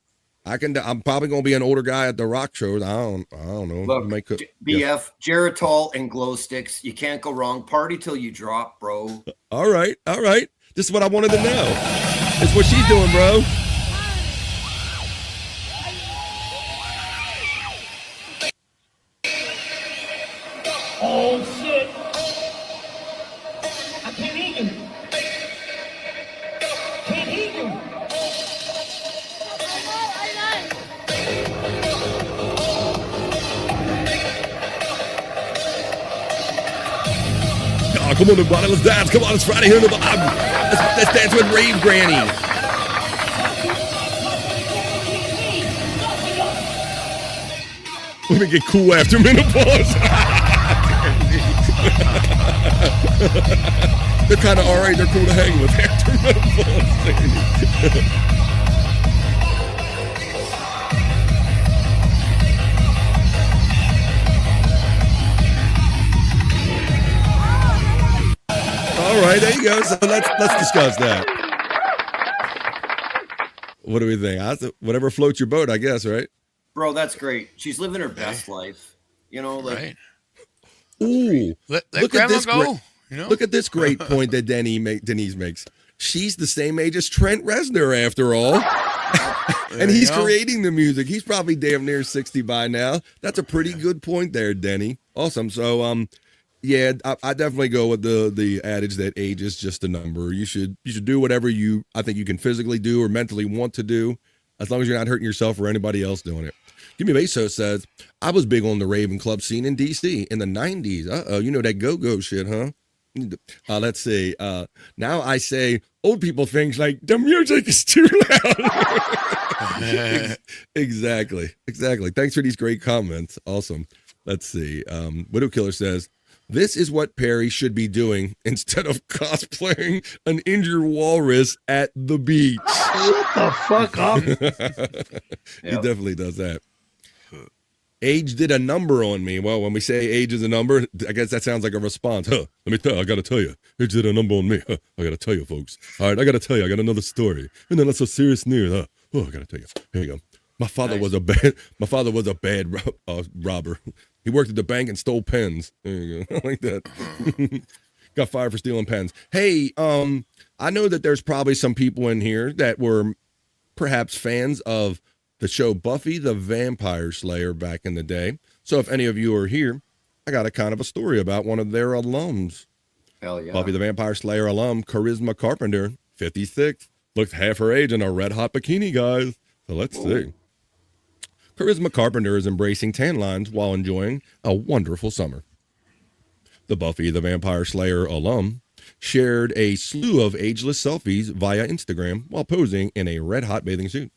I'm probably gonna be an older guy at the rock shows. I don't know. Look, BF, Geritol and glow sticks. You can't go wrong. Party till you drop, bro. All right. This is what I wanted to know. It's what she's doing, bro. Oh, come on, everybody, let's dance. Come on, it's Friday here in the Bob. Let's dance with Rave Granny. Let me get cool after menopause. They're kind of all right. They're cool to hang with after menopause. All right, there you go. So let's discuss that. What do we think? Whatever floats your boat, I guess, right? Bro, that's great. She's living her best life. You know, like. Right. Ooh, let look grandma at this go. You know? Look at this great point that Denise makes. She's the same age as Trent Reznor, after all. And he's creating the music. He's probably damn near 60 by now. That's a pretty good point there, Denny. Awesome. So, yeah, I definitely go with the adage that age is just a number. You should do whatever I think you can physically do or mentally want to do, as long as you're not hurting yourself or anybody else doing it. Give Me Beso says, I was big on the Raven Club scene in D.C. in the 90s. Uh-oh, you know that go-go shit, huh? Let's see. Now I say old people things like, the music is too loud. Exactly. Thanks for these great comments. Awesome. Let's see. Widow Killer says, this is what Perry should be doing instead of cosplaying an injured walrus at the beach. Shut the fuck up. He definitely does that. Age did a number on me. Well, when we say age is a number, I guess that sounds like a response. Let me tell you, I got to tell you. Age did a number on me. I got to tell you, folks. All right, I got to tell you. I got another story. And then that's a serious news. I got to tell you. Here you go. My father was a bad robber. He worked at the bank and stole pens. There you go. I like that. Got fired for stealing pens. Hey, I know that there's probably some people in here that were perhaps fans of the show Buffy the Vampire Slayer back in the day. So if any of you are here, I got a kind of a story about one of their alums. Hell yeah. Buffy the Vampire Slayer alum, Charisma Carpenter, 56. Looked half her age in a red hot bikini, guys. So let's see. Charisma Carpenter is embracing tan lines while enjoying a wonderful summer. The Buffy the Vampire Slayer alum shared a slew of ageless selfies via Instagram while posing in a red hot bathing suit.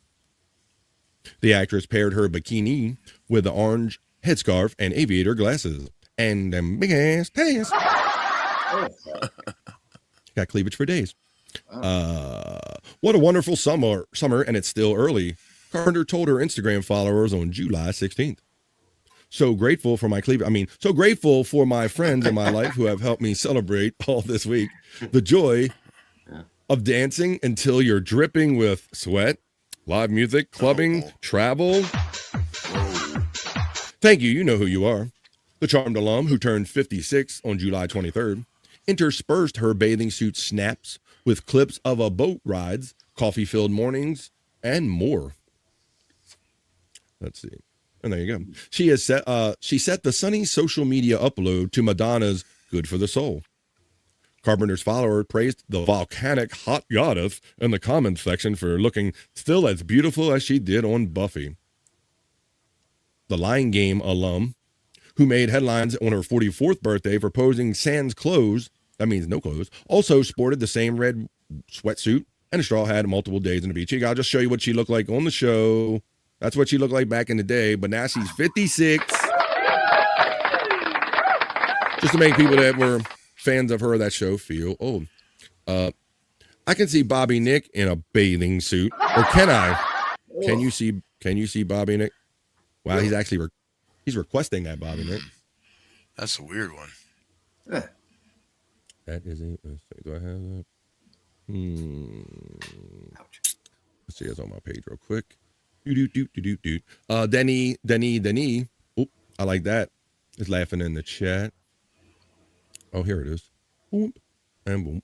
The actress paired her bikini with the orange headscarf and aviator glasses and them big ass titties. Got cleavage for days. What a wonderful summer, and it's still early. Carpenter told her Instagram followers on July 16th. So grateful for my so grateful for my friends in my life who have helped me celebrate all this week. The joy of dancing until you're dripping with sweat. Live music, clubbing, travel. Thank you. You know who you are. The charmed alum who turned 56 on July 23rd interspersed her bathing suit snaps with clips of boat rides, coffee-filled mornings, and more. Let's see. And there you go. She set the sunny social media upload to Madonna's Good for the Soul. Carpenter's follower praised the volcanic hot goddess in the comments section for looking still as beautiful as she did on Buffy. The Lying Game alum, who made headlines on her 44th birthday for posing sans clothes, that means no clothes, also sported the same red sweatsuit and a straw hat multiple days on the beach. I'll just show you what she looked like on the show. That's what she looked like back in the day, but now she's 56. Just to make people that were fans of her, that show, feel old. I can see Bobby Nick in a bathing suit, or can I? Can you see Bobby Nick? Wow, he's actually he's requesting that, Bobby Nick. That's a weird one. That is it. Let's see. Do I have that? Let's see. It's on my page real quick. Denny. Oh, I like that. Is laughing in the chat. Oh, here it is. Boom and boom.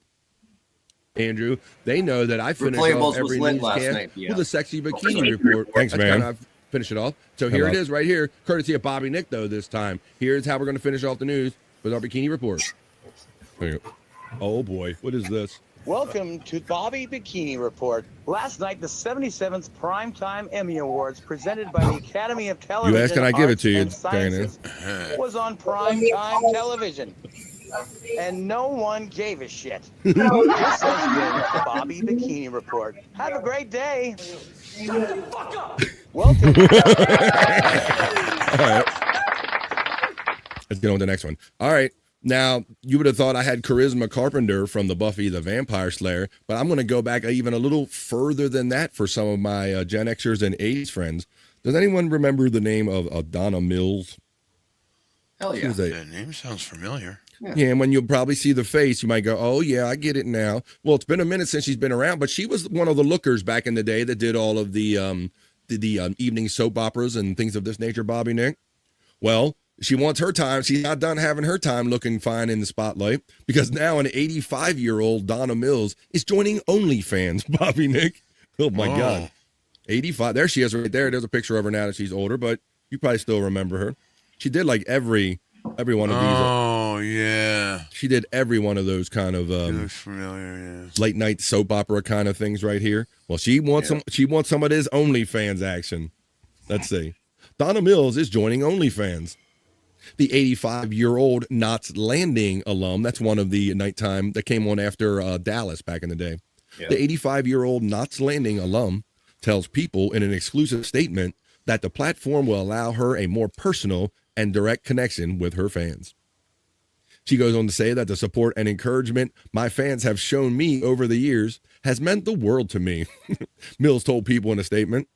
Andrew, they know that I finish off every newscast with a sexy bikini report. Thanks, man. I've finished it off. So here it is right here, courtesy of Bobby Nick, though, this time. Here's how we're going to finish off the news with our bikini report. Oh, boy. What is this? Welcome to Bobby Bikini Report. Last night, the 77th Primetime Emmy Awards, presented by the Academy of Television You asked, can I give it to you, Dana? Was on primetime television. and no one gave a shit. This has been the Bobby Bikini Report. Have a great day. Shut the fuck up. Welcome. All right. Let's get on to the next one. All right. Now, you would have thought I had Charisma Carpenter from the Buffy the Vampire Slayer, but I'm going to go back even a little further than that for some of my Gen Xers and 80s friends. Does anyone remember the name of Donna Mills? Hell yeah. The name sounds familiar. Yeah, and when you'll probably see the face, you might go, oh, yeah, I get it now. Well, it's been a minute since she's been around, but she was one of the lookers back in the day that did all of the evening soap operas and things of this nature, Bobby Nick. Well, she wants her time. She's not done having her time looking fine in the spotlight because now an 85-year-old Donna Mills is joining OnlyFans, Bobby Nick. Oh, my God. 85. There she is right there. There's a picture of her now that she's older, but you probably still remember her. She did like every one of these. Oh, yeah. She did every one of those kind of looks familiar, yeah. Late night soap opera kind of things right here. Well, she wants some of this OnlyFans action. Let's see. Donna Mills is joining OnlyFans. The 85-year-old Knots Landing alum, that's one of the nighttime that came on after Dallas back in the day. Yeah. The 85-year-old Knots Landing alum tells People in an exclusive statement that the platform will allow her a more personal and direct connection with her fans. She goes on to say that the support and encouragement my fans have shown me over the years has meant the world to me. Mills told People in a statement.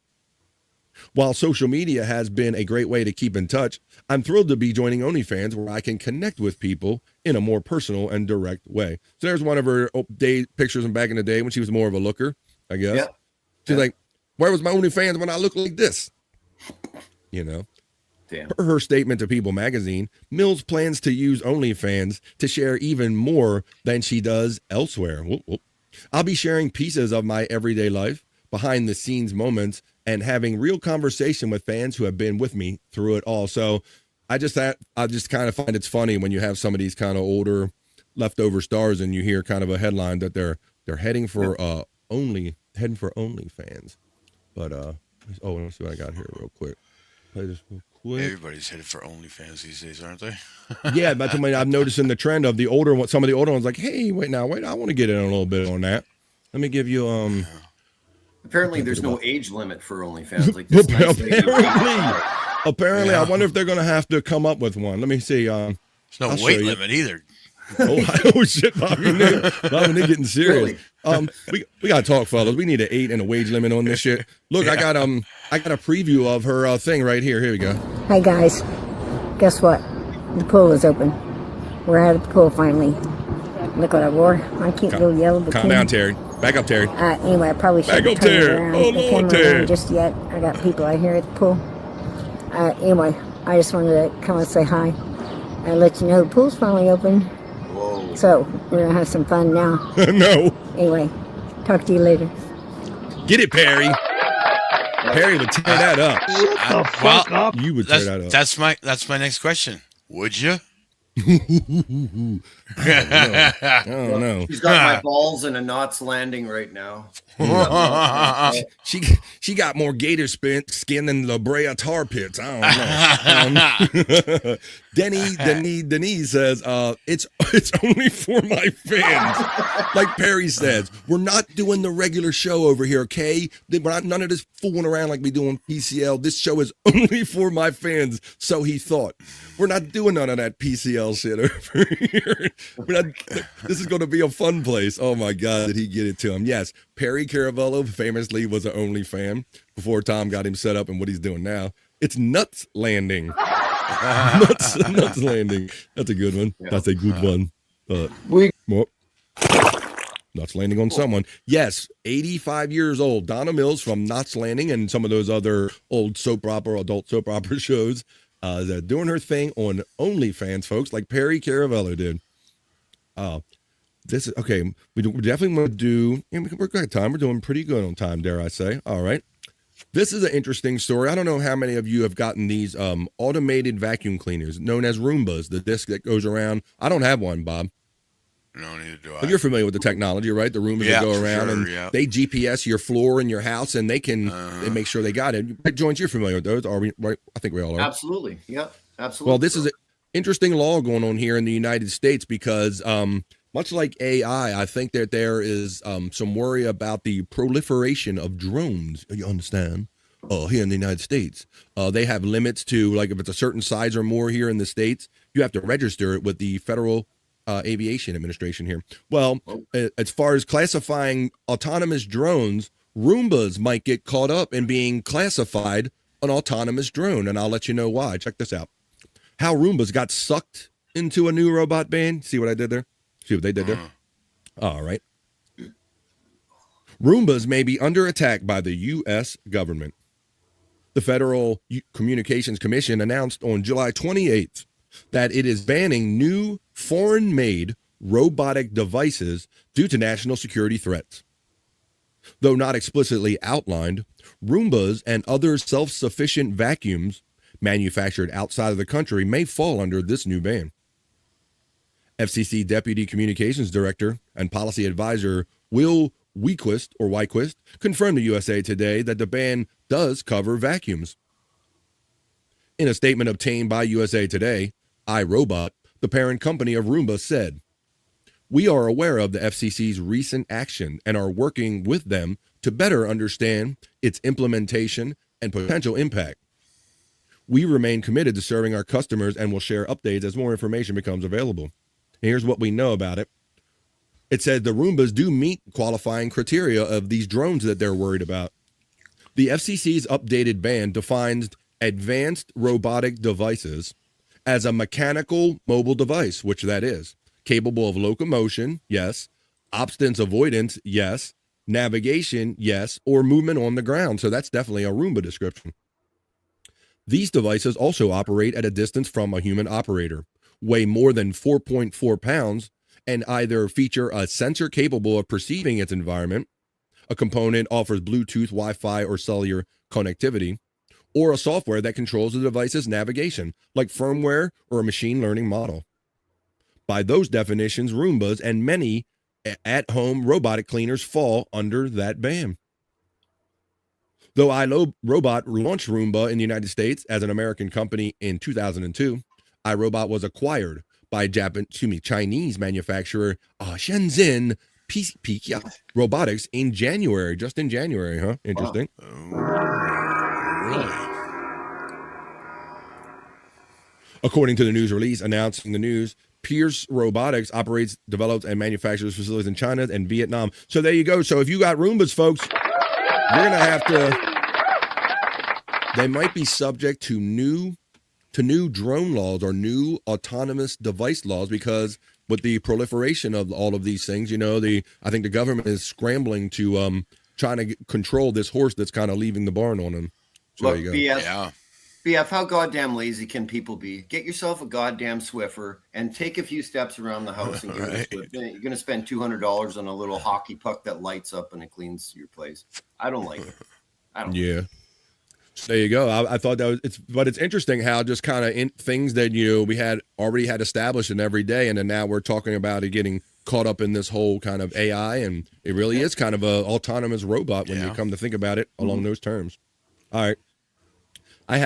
While social media has been a great way to keep in touch, I'm thrilled to be joining OnlyFans where I can connect with people in a more personal and direct way. So there's one of her day pictures from back in the day when she was more of a looker, I guess. Yeah. She's like, where was my OnlyFans when I looked like this? You know? Damn. Per her statement to People magazine, Mills plans to use OnlyFans to share even more than she does elsewhere. Whoop, whoop. I'll be sharing pieces of my everyday life, behind the scenes moments, and having real conversation with fans who have been with me through it all. So I just kind of find it's funny when you have some of these kind of older leftover stars and you hear kind of a headline that they're heading for OnlyFans. But let me see what I got here real quick. Play this real quick. Everybody's headed for OnlyFans these days, aren't they? Yeah, that's what I'm noticing the trend of the older one. Some of the older ones like, hey, wait, I want to get in a little bit on that. Let me give you Apparently, there's no age limit for OnlyFans. Like this apparently, I wonder if they're going to have to come up with one. Let me see. There's no weight limit either. Oh shit, Bobby Nick getting serious. Really? We got to talk, fellas. We need an 8 and a wage limit on this shit. Look, I got a preview of her thing right here. Here we go. Hey guys, guess what? The pool is open. We're out of the pool finally. Look what I wore. My cute little yellow bikini. Calm down, Terry. Back up, Terry. Anyway, I probably shouldn't turn the camera around just yet. I got people out here at the pool. Anyway, I just wanted to come and say hi and let you know the pool's finally open. Whoa. So we're gonna have some fun now. No. Anyway, talk to you later. Get it, Perry. Perry would tear that up. Well, you would tear that up. That's my next question. Would you? I don't know. She's got my balls in a Knots Landing right now. She got more gator skin than La Brea tar pits. I don't know. Denise says, it's only for my fans. Like Perry says, we're not doing the regular show over here, okay? We're not none of this fooling around like we do on PCL. This show is only for my fans, so he thought. We're not doing none of that PCL shit over here. This is going to be a fun place. Oh my God, did he get it to him? Yes, Perry Caravello famously was an Only fan before Tom got him set up and what he's doing now. It's Nuts Landing. Nuts Landing. That's a good one. Yeah. That's a good one. Nuts Landing on someone. Yes, 85 years old. Donna Mills from Nuts Landing and some of those other old soap opera, adult soap opera shows. Doing her thing on OnlyFans, folks, like Perry Caravello did. This is okay. We definitely want to do. We're good time. We're doing pretty good on time, dare I say? All right. This is an interesting story. I don't know how many of you have gotten these automated vacuum cleaners known as Roombas. The disc that goes around. I don't have one, Bob. No, neither do I. But you're familiar with the technology, right? The Roombas that go around they GPS your floor in your house, and they can they make sure they got it. Joints, you're familiar with those, are we? Right? I think we all are. Absolutely. Yeah. Absolutely. Well, interesting law going on here in the United States because much like AI, I think that there is some worry about the proliferation of drones. You understand? Here in the United States, they have limits to, like, if it's a certain size or more here in the States, you have to register it with the Federal Aviation Administration here. Well, as far as classifying autonomous drones, Roombas might get caught up in being classified an autonomous drone, and I'll let you know why. Check this out. How Roombas got sucked into a new robot band. See what I did there? See what they did there? All right. Roombas may be under attack by the U.S. government. The Federal Communications Commission announced on July 28th that it is banning new foreign-made robotic devices due to national security threats. Though not explicitly outlined, Roombas and other self-sufficient vacuums manufactured outside of the country may fall under this new ban. FCC Deputy Communications Director and Policy Advisor Will Wyquist confirmed to USA Today that the ban does cover vacuums. In a statement obtained by USA Today, iRobot, the parent company of Roomba, said, "We are aware of the FCC's recent action and are working with them to better understand its implementation and potential impact. We remain committed to serving our customers and will share updates as more information becomes available." Here's what we know about it. It said the Roombas do meet qualifying criteria of these drones that they're worried about. The FCC's updated ban defines advanced robotic devices as a mechanical mobile device, which that is, capable of locomotion, yes, obstance avoidance, yes, navigation, yes, or movement on the ground. So that's definitely a Roomba description. These devices also operate at a distance from a human operator, weigh more than 4.4 pounds, and either feature a sensor capable of perceiving its environment, a component offers Bluetooth, Wi-Fi, or cellular connectivity, or a software that controls the device's navigation, like firmware or a machine learning model. By those definitions, Roombas and many at-home robotic cleaners fall under that ban. Though iRobot launched Roomba in the United States as an American company in 2002, iRobot was acquired by Chinese manufacturer Shenzhen Pika Robotics in January, just in January, huh? Interesting. Really? According to the news release announcing the news, Pierce Robotics operates, develops, and manufactures facilities in China and Vietnam. So there you go. So if you got Roombas, folks, you're going to have to, they might be subject to new drone laws or new autonomous device laws, because with the proliferation of all of these things, I think the government is scrambling to trying to control this horse that's kind of leaving the barn on them. So Look, there you go. BF, how goddamn lazy can people be? Get yourself a goddamn Swiffer and take a few steps around the house and give it a Swiffer. You're going to spend $200 on a little hockey puck that lights up and it cleans your place. I don't like it. Yeah. So there you go. I thought that was but it's interesting how just kind of things that we had already had established in every day, and then now we're talking about it getting caught up in this whole kind of AI, and it really is kind of a autonomous robot when you come to think about it along those terms. All right. I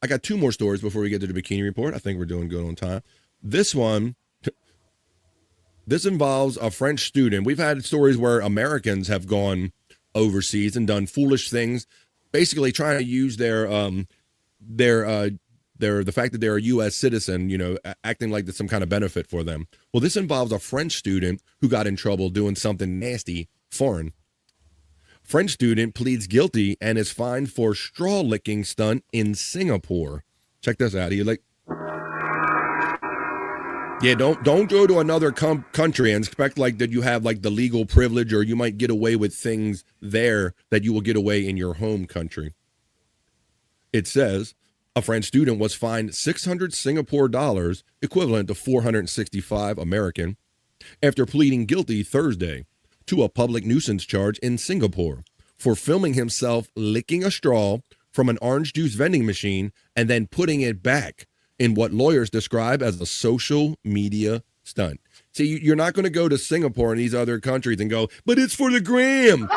got two more stories before we get to the bikini report. I think we're doing good on time. This involves a French student. We've had stories where Americans have gone overseas and done foolish things, basically trying to use the fact that they're a U.S. citizen, acting like there's some kind of benefit for them. Well, this involves a French student who got in trouble doing something nasty foreign. French student pleads guilty and is fined for straw licking stunt in Singapore. Check this out. Don't go to another country and expect like that you have like the legal privilege, or you might get away with things there that you will get away in your home country. It says a French student was fined 600 Singapore dollars, equivalent to 465 American, after pleading guilty Thursday to a public nuisance charge in Singapore for filming himself licking a straw from an orange juice vending machine and then putting it back in what lawyers describe as a social media stunt. See, you're not going to go to Singapore and these other countries and go, but it's for the gram.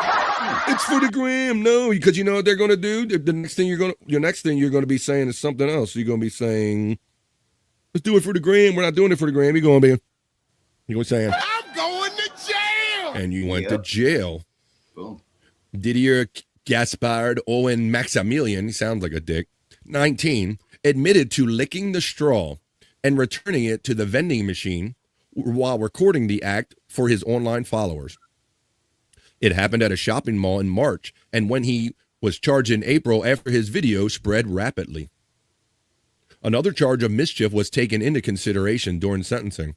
It's for the gram. No, because you know what they're going to do? The next thing you're going to be saying is something else. You're going to be saying, Let's do it for the gram. We're not doing it for the gram. You going, man? You go saying? I'm going to jail. And you went to jail. Boom. Didier Gaspard Owen Maximilian, he sounds like a dick, 19, admitted to licking the straw and returning it to the vending machine while recording the act for his online followers. It happened at a shopping mall in March, and when he was charged in April after his video spread rapidly. Another charge of mischief was taken into consideration during sentencing.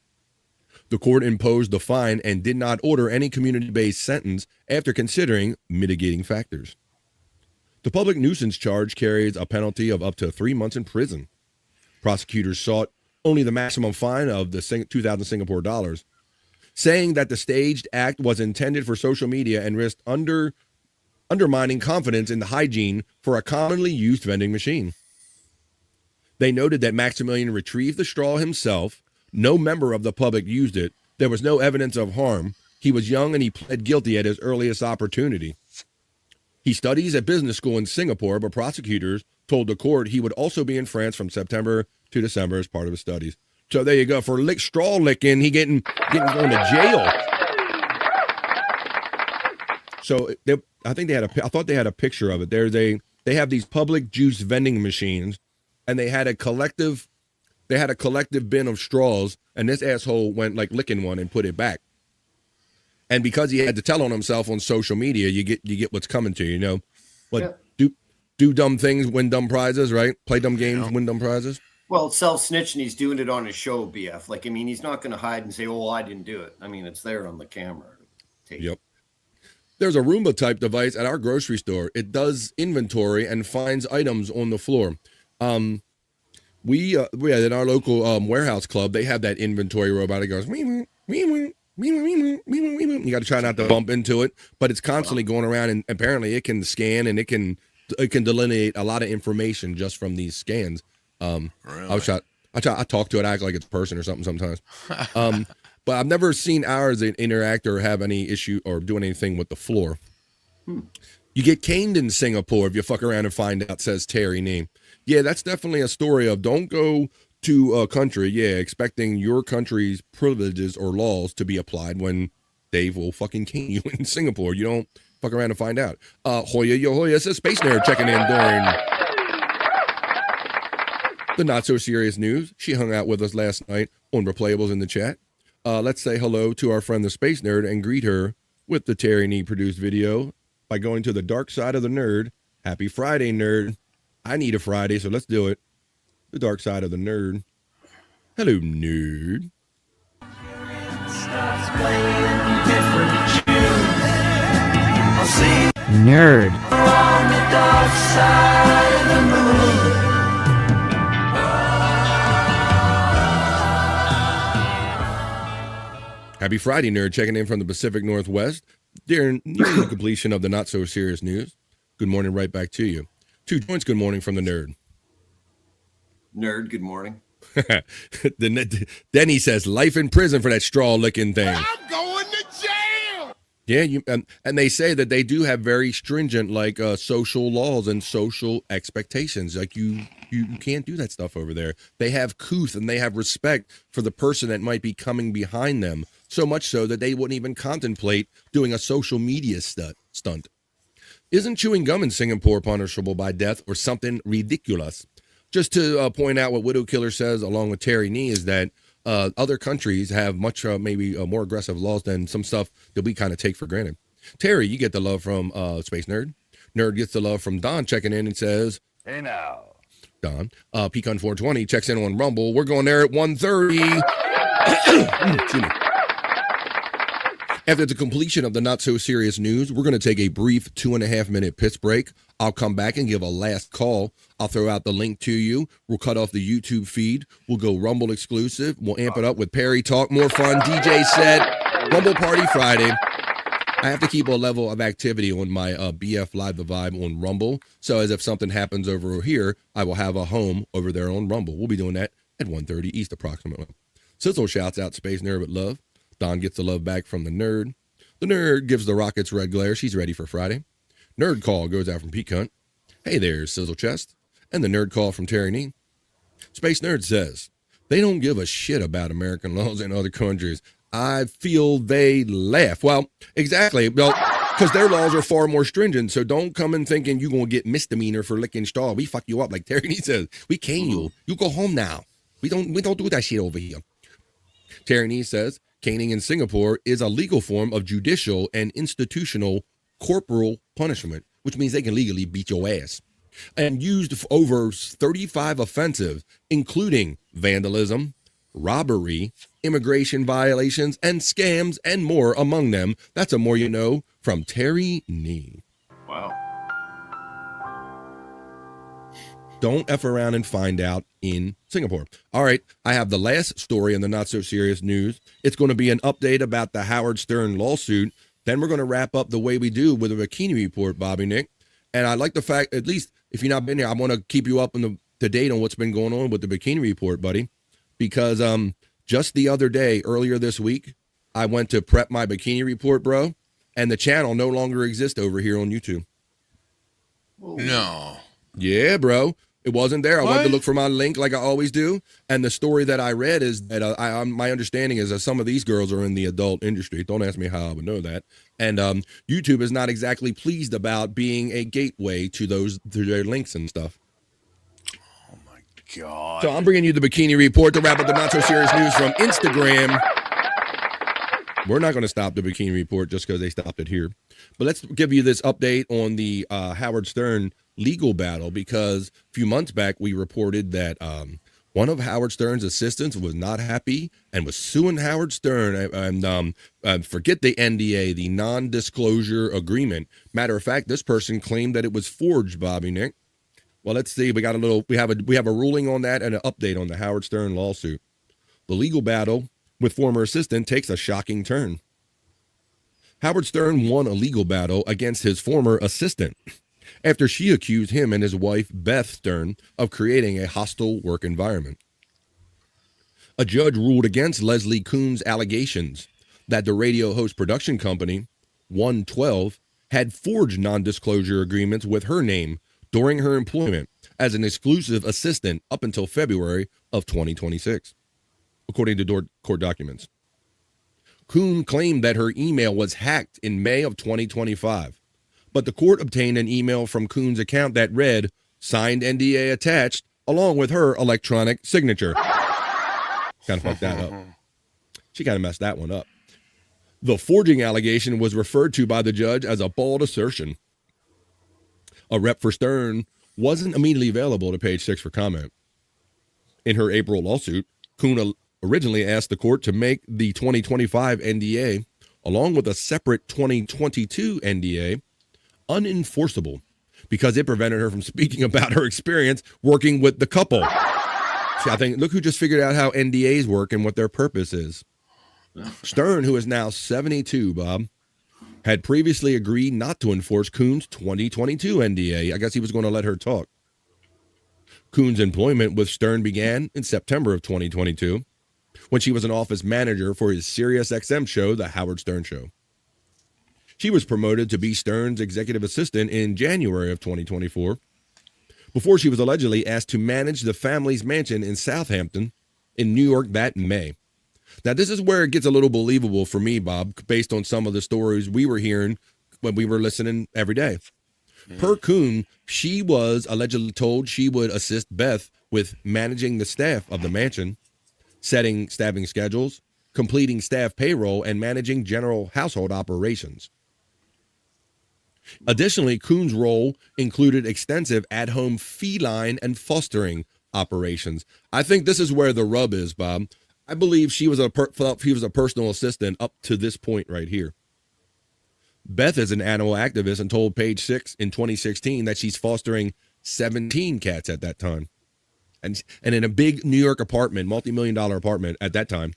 The court imposed the fine and did not order any community-based sentence after considering mitigating factors. The public nuisance charge carries a penalty of up to 3 months in prison. Prosecutors sought only the maximum fine of the 2,000 Singapore dollars, saying that the staged act was intended for social media and risked undermining confidence in the hygiene for a commonly used vending machine. They noted that Maximilian retrieved the straw himself. No member of the public used it. There was no evidence of harm. He was young and he pled guilty at his earliest opportunity. He studies at business school in Singapore, but prosecutors told the court he would also be in France from September to December as part of his studies. So there you go. For straw licking, he getting going to jail. So I think I thought they had a picture of it. They have these public juice vending machines, and they had a collective bin of straws, and this asshole went like licking one and put it back. And because he had to tell on himself on social media, you get what's coming to you, you know. What do dumb things, win dumb prizes, right? Play dumb games, win dumb prizes. Well, self-snitching, he's doing it on his show, BF. Like, I mean, he's not going to hide and say, oh, I didn't do it. I mean, it's there on the camera. Yep. There's a Roomba-type device at our grocery store. It does inventory and finds items on the floor. We had in our local warehouse club, they have that inventory robot. It goes, you got to try not to bump into it, but it's constantly going around, and apparently it can scan and it can delineate a lot of information just from these scans. Really? I talk to it, act like it's a person or something sometimes. But I've never seen ours interact or have any issue or doing anything with the floor. You get caned in Singapore if you fuck around and find out, says Terry Nee. Yeah, that's definitely a story of don't go to a country, expecting your country's privileges or laws to be applied when Dave will fucking cane you in Singapore. You don't fuck around and find out. Hoya, yo Hoya, says Space Nerd checking in during the not so serious news. She hung out with us last night on Replayables in the chat. Let's say hello to our friend the Space Nerd and greet her with the Terry Nee produced video by going to the dark side of the nerd. Happy Friday, nerd. I need a Friday, so let's do it. The dark side of the nerd. Hello, nerd. Nerd. Happy Friday, nerd. Checking in from the Pacific Northwest. Nearing the completion of the not so serious news. Good morning, right back to you. 2 joints. Good morning from the nerd. Nerd. Good morning. Then he says, life in prison for that straw licking thing. I'm going to jail. Yeah, and they say that they do have very stringent social laws and social expectations. Like you can't do that stuff over there. They have couth and they have respect for the person that might be coming behind them. So much so that they wouldn't even contemplate doing a social media stunt. Isn't chewing gum in Singapore punishable by death or something ridiculous? Just to point out what Widow Killer says along with Terry Nee is that other countries have much maybe more aggressive laws than some stuff that we kind of take for granted. Terry, you get the love from Space Nerd. Nerd gets the love from Don checking in and says, hey now. Don. Pecan 420 checks in on Rumble. We're going there at 1:30. Excuse me. After the completion of the not so serious news, we're going to take a brief 2.5-minute piss break. I'll come back and give a last call. I'll throw out the link to you. We'll cut off the YouTube feed. We'll go Rumble exclusive. We'll amp it up with Perry Talk. More fun. DJ set. Rumble Party Friday. I have to keep a level of activity on my BF Live the Vibe on Rumble. So as if something happens over here, I will have a home over there on Rumble. We'll be doing that at 1:30 East approximately. Sizzle shouts out Space Nerd with love. Don gets the love back from the nerd. The nerd gives the Rockets red glare. She's ready for Friday. Nerd call goes out from Pete Cunt. Hey there, Sizzle Chest. And the nerd call from Terry Nee. Space Nerd says, They don't give a shit about American laws in other countries. I feel they laugh. Well, exactly. Well, because their laws are far more stringent. So don't come in thinking you're going to get misdemeanor for licking straw. We fuck you up like Terry says. We cane you. You go home now. We don't do that shit over here. Terry says caning in Singapore is a legal form of judicial and institutional corporal punishment, which means they can legally beat your ass, and used for over 35 offenses, including vandalism, robbery, immigration violations, and scams, and more among them. That's a more you know from Terry Nee. Wow. Don't F around and find out in Singapore. All right, I have the last story in the not-so-serious news. It's going to be an update about the Howard Stern lawsuit. Then we're going to wrap up the way we do with a bikini report, Bobby Nick. And I like the fact, at least if you've not been here, I want to keep you up to date on what's been going on with the bikini report, buddy. Because just the other day, earlier this week, I went to prep my bikini report, bro. And the channel no longer exists over here on YouTube. No. Yeah, bro. It wasn't there. I went to look for my link like I always do. And the story that I read is that my understanding is that some of these girls are in the adult industry. Don't ask me how I would know that. And YouTube is not exactly pleased about being a gateway to their links and stuff. Oh, my God. So I'm bringing you the bikini report to wrap up the not-so-serious news from Instagram. We're not going to stop the bikini report just because they stopped it here. But let's give you this update on the Howard Stern legal battle, because a few months back we reported that one of Howard Stern's assistants was not happy and was suing Howard Stern and forget the NDA, the non-disclosure agreement. Matter of fact, this person claimed that it was forged, Bobby Nick. Well, let's see. We have a ruling on that and an update on the Howard Stern lawsuit. The legal battle with former assistant takes a shocking turn. Howard Stern won a legal battle against his former assistant after she accused him and his wife, Beth Stern, of creating a hostile work environment. A judge ruled against Leslie Kuhn's allegations that the radio host production company, 112, had forged non-disclosure agreements with her name during her employment as an exclusive assistant up until February of 2026, according to court documents. Kuhn claimed that her email was hacked in May of 2025. But the court obtained an email from Kuhn's account that read, signed NDA attached, along with her electronic signature. Kind of fucked that up. She kind of messed that one up. The forging allegation was referred to by the judge as a bald assertion. A rep for Stern wasn't immediately available to Page 6 for comment. In her April lawsuit, Kuhn originally asked the court to make the 2025 NDA, along with a separate 2022 NDA, unenforceable because it prevented her from speaking about her experience working with the couple. See, I think, look who just figured out how NDAs work and what their purpose is. Stern, who is now 72, Bob, had previously agreed not to enforce Kuhn's 2022 NDA. I guess he was going to let her talk. Kuhn's employment with Stern began in September of 2022 when she was an office manager for his SiriusXM show, The Howard Stern Show. She was promoted to be Stern's executive assistant in January of 2024 before she was allegedly asked to manage the family's mansion in Southampton in New York that May. Now, this is where it gets a little believable for me, Bob, based on some of the stories we were hearing when we were listening every day. Per Kuhn, she was allegedly told she would assist Beth with managing the staff of the mansion, setting staffing schedules, completing staff payroll, and managing general household operations. Additionally, Kuhn's role included extensive at-home feline and fostering operations. I think this is where the rub is, Bob. I believe she was a personal assistant up to this point right here. Beth is an animal activist and told Page 6 in 2016 that she's fostering 17 cats at that time. And in a big New York apartment, multi-million-dollar apartment at that time.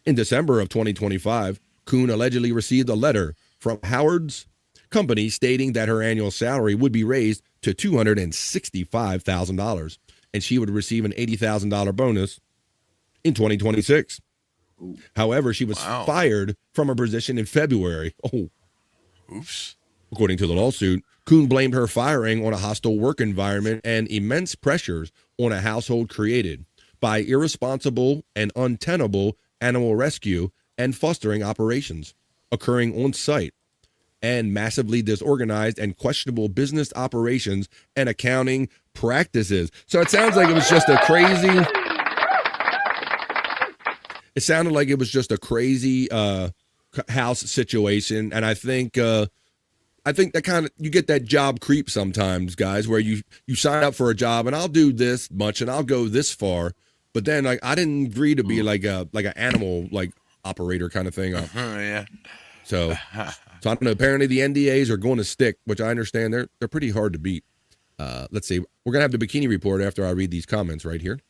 In December of 2025, Kuhn allegedly received a letter from Howard's company stating that her annual salary would be raised to $265,000 and she would receive an $80,000 bonus in 2026. Ooh. However, she was fired from her position in February. Oh, oops. According to the lawsuit, Kuhn blamed her firing on a hostile work environment and immense pressures on a household created by irresponsible and untenable animal rescue and fostering operations occurring on site, and massively disorganized and questionable business operations and accounting practices. So it sounds like it was just a crazy... It sounded like it was just a crazy house situation, and I think that kind of, you get that job creep sometimes, guys, where you sign up for a job and I'll do this much and I'll go this far, but then like I didn't agree to be like an animal like operator kind of thing. Yeah. So I don't know. Apparently the NDAs are going to stick, which I understand they're pretty hard to beat. Let's see. We're gonna have the bikini report after I read these comments right here.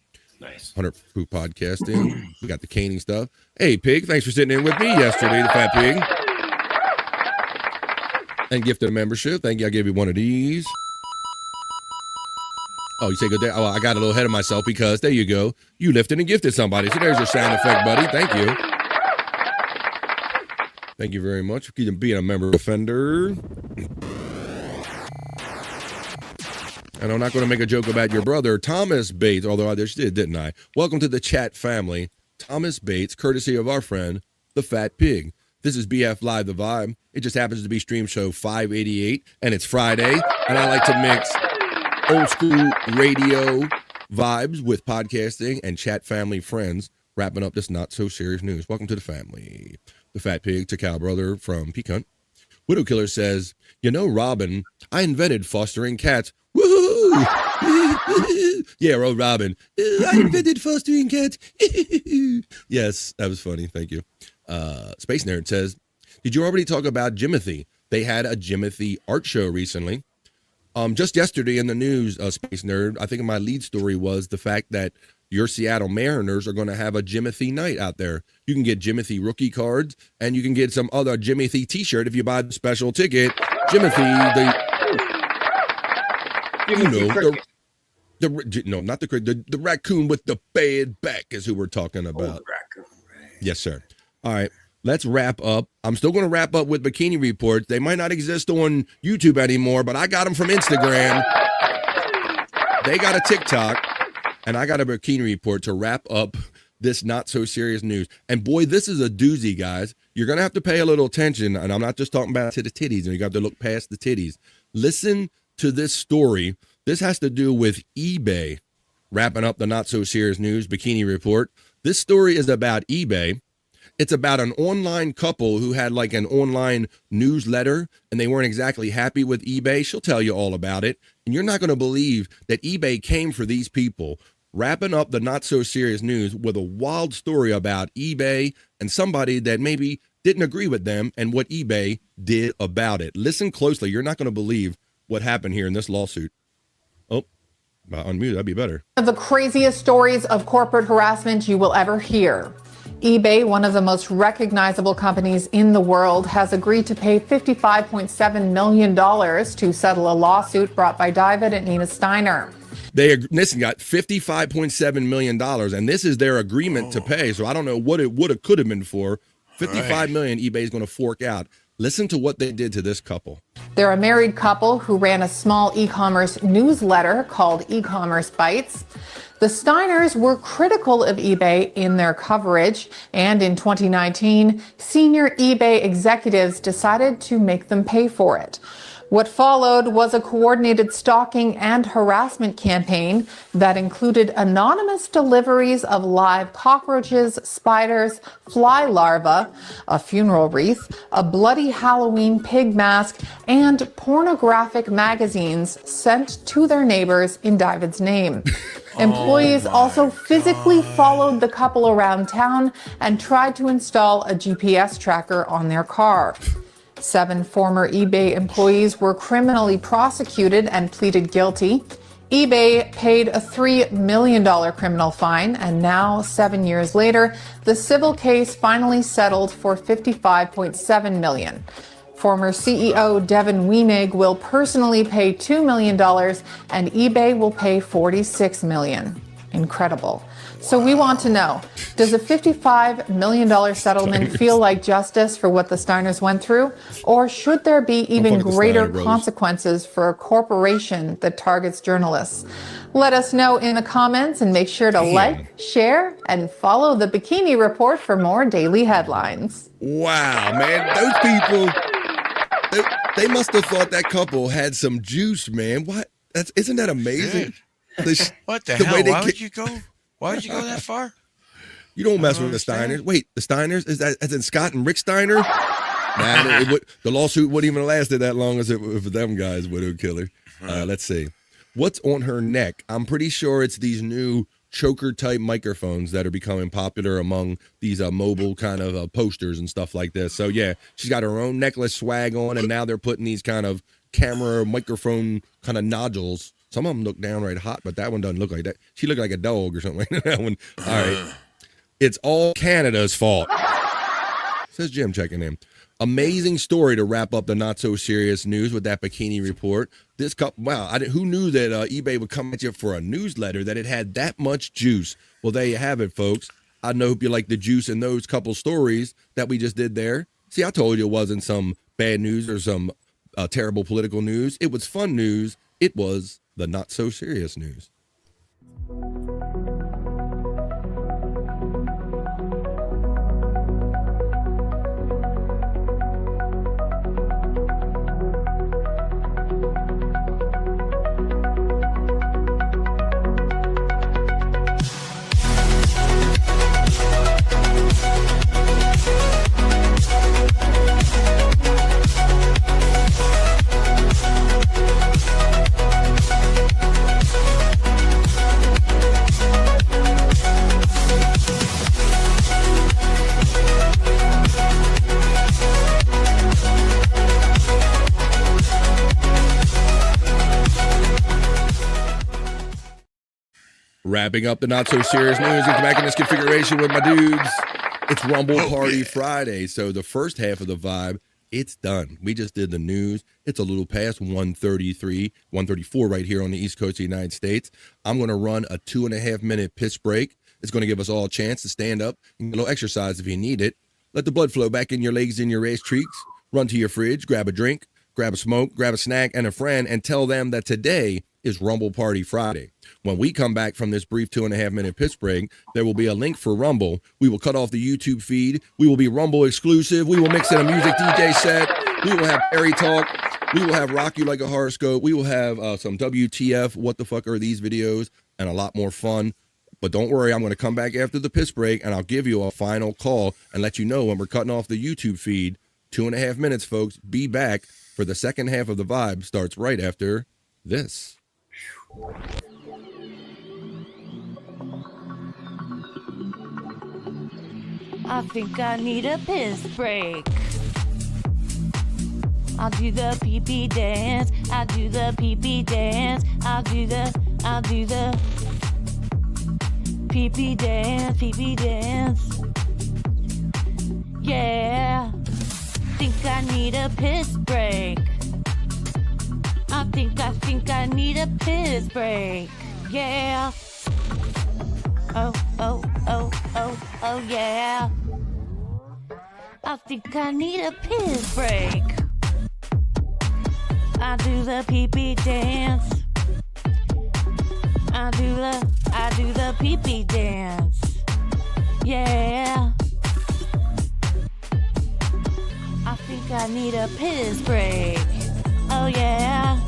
Nice. 100 Proof Podcasting. We got the caning stuff. Hey, Pig, thanks for sitting in with me yesterday, the Fat Pig. And gifted a membership. Thank you. I gave you one of these. Oh, you say good day? Oh, I got a little ahead of myself because there you go. You lifted and gifted somebody. So there's your sound effect, buddy. Thank you. Thank you very much for being a member offender. And I'm not going to make a joke about your brother, Thomas Bates, although I just did, didn't I? Welcome to the chat family. Thomas Bates, courtesy of our friend, the Fat Pig. This is BF Live, The Vibe. It just happens to be stream show 588, and it's Friday, and I like to mix old school radio vibes with podcasting and chat family friends, wrapping up this not-so-serious news. Welcome to the family. The Fat Pig, Takao brother from Pecan. Widow Killer says, you know, Robin, I invented fostering cats. Woohoo! Yeah, Robin. I invented fostering cats. Yes, that was funny. Thank you. Space Nerd says, did you already talk about Jimothy? They had a Jimothy art show recently. Just yesterday in the news, Space Nerd, I think my lead story was the fact that your Seattle Mariners are going to have a Jimothy night out there. You can get Jimothy rookie cards, and you can get some other Jimothy t-shirt if you buy the special ticket. Jimothy, the raccoon with the bad back is who we're talking about. Yes, sir. All right, let's wrap up. I'm still going to wrap up with bikini reports. They might not exist on YouTube anymore, but I got them from Instagram. They got a TikTok, and I got a bikini report to wrap up this not-so-serious news. And boy, this is a doozy, guys. You're going to have to pay a little attention, and I'm not just talking about to the titties, and you got to look past the titties. Listen to this story. This has to do with eBay. Wrapping up the not-so-serious news bikini report. This story is about eBay. It's about an online couple who had like an online newsletter and they weren't exactly happy with eBay. She'll tell you all about it. And you're not going to believe that eBay came for these people. Wrapping up the not so serious news with a wild story about eBay and somebody that maybe didn't agree with them and what eBay did about it. Listen closely. You're not going to believe what happened here in this lawsuit. Oh, unmute, that'd be better. One of the craziest stories of corporate harassment you will ever hear. eBay, one of the most recognizable companies in the world, has agreed to pay $55.7 million to settle a lawsuit brought by David and Nina Steiner. They got $55.7 million, and this is their agreement to pay. So I don't know what it could have been for. $55 million eBay is going to fork out. Listen to what they did to this couple. They're a married couple who ran a small e-commerce newsletter called E-Commerce Bites. The Steiners were critical of eBay in their coverage, and in 2019, senior eBay executives decided to make them pay for it. What followed was a coordinated stalking and harassment campaign that included anonymous deliveries of live cockroaches, spiders, fly larvae, a funeral wreath, a bloody Halloween pig mask, and pornographic magazines sent to their neighbors in David's name. Employees also physically followed the couple around town and tried to install a GPS tracker on their car. 7 former eBay employees were criminally prosecuted and pleaded guilty. eBay paid a $3 million criminal fine, and now, 7 years later, the civil case finally settled for $55.7 million. Former CEO Devin Wenig will personally pay $2 million, and eBay will pay $46 million. Incredible. So we want to know, does a $55 million settlement feel like justice for what the Steiners went through? Or should there be even greater consequences for a corporation that targets journalists? Let us know in the comments and make sure to like, share, and follow the Bikini Report for more daily headlines. Wow, man, those people, they must have thought that couple had some juice, man. What? Isn't that amazing? What the hell? Why would you go? Why would you go that far? You don't mess with the Steiners. Wait, the Steiners? Is that as in Scott and Rick Steiner? Nah, the lawsuit wouldn't even have lasted that long as if them guys would have killed her. Let's see. What's on her neck? I'm pretty sure it's these new choker-type microphones that are becoming popular among these mobile kind of posters and stuff like this. So, yeah, she's got her own necklace swag on, and now they're putting these kind of camera microphone kind of nodules. Some of them look downright hot, but that one doesn't look like that. She looked like a dog or something like that one. All right. It's all Canada's fault. Says Jim checking in. Amazing story to wrap up the not-so-serious news with that bikini report. This couple, wow, who knew that eBay would come at you for a newsletter, that it had that much juice? Well, there you have it, folks. I hope you like the juice in those couple stories that we just did there. See, I told you it wasn't some bad news or some terrible political news. It was fun news. It was the not-so-serious news. Wrapping up the not-so-serious news. Get back in this configuration with my dudes. It's Rumble Party Friday. So the first half of the vibe, it's done. We just did the news. It's a little past 1:33, 1:34 right here on the East Coast of the United States. I'm going to run a 2.5-minute piss break. It's going to give us all a chance to stand up and get a little exercise if you need it. Let the blood flow back in your legs and your ass cheeks. Run to your fridge, grab a drink, grab a smoke, grab a snack and a friend, and tell them that today is Rumble Party Friday. When we come back from this brief 2.5-minute piss break, there will be a link for Rumble. We will cut off the YouTube feed. We will be Rumble exclusive. We will mix in a music DJ set. We will have Perry Talk. We will have Rock You Like a Horoscope. We will have some WTF, what the fuck are these videos, and a lot more fun. But don't worry, I'm going to come back after the piss break, and I'll give you a final call and let you know when we're cutting off the YouTube feed. 2.5 minutes, folks. Be back for the second half of the vibe. Starts right after this. I think I need a piss break. I'll do the pee-pee dance. I'll do the pee-pee dance. I'll do the pee-pee dance, pee-pee dance. Yeah. Think I need a piss break. I think I need a piss break. Yeah. Oh, yeah. I think I need a piss break. I do the pee-pee dance. I do the pee-pee dance. Yeah. I think I need a piss break. Oh yeah.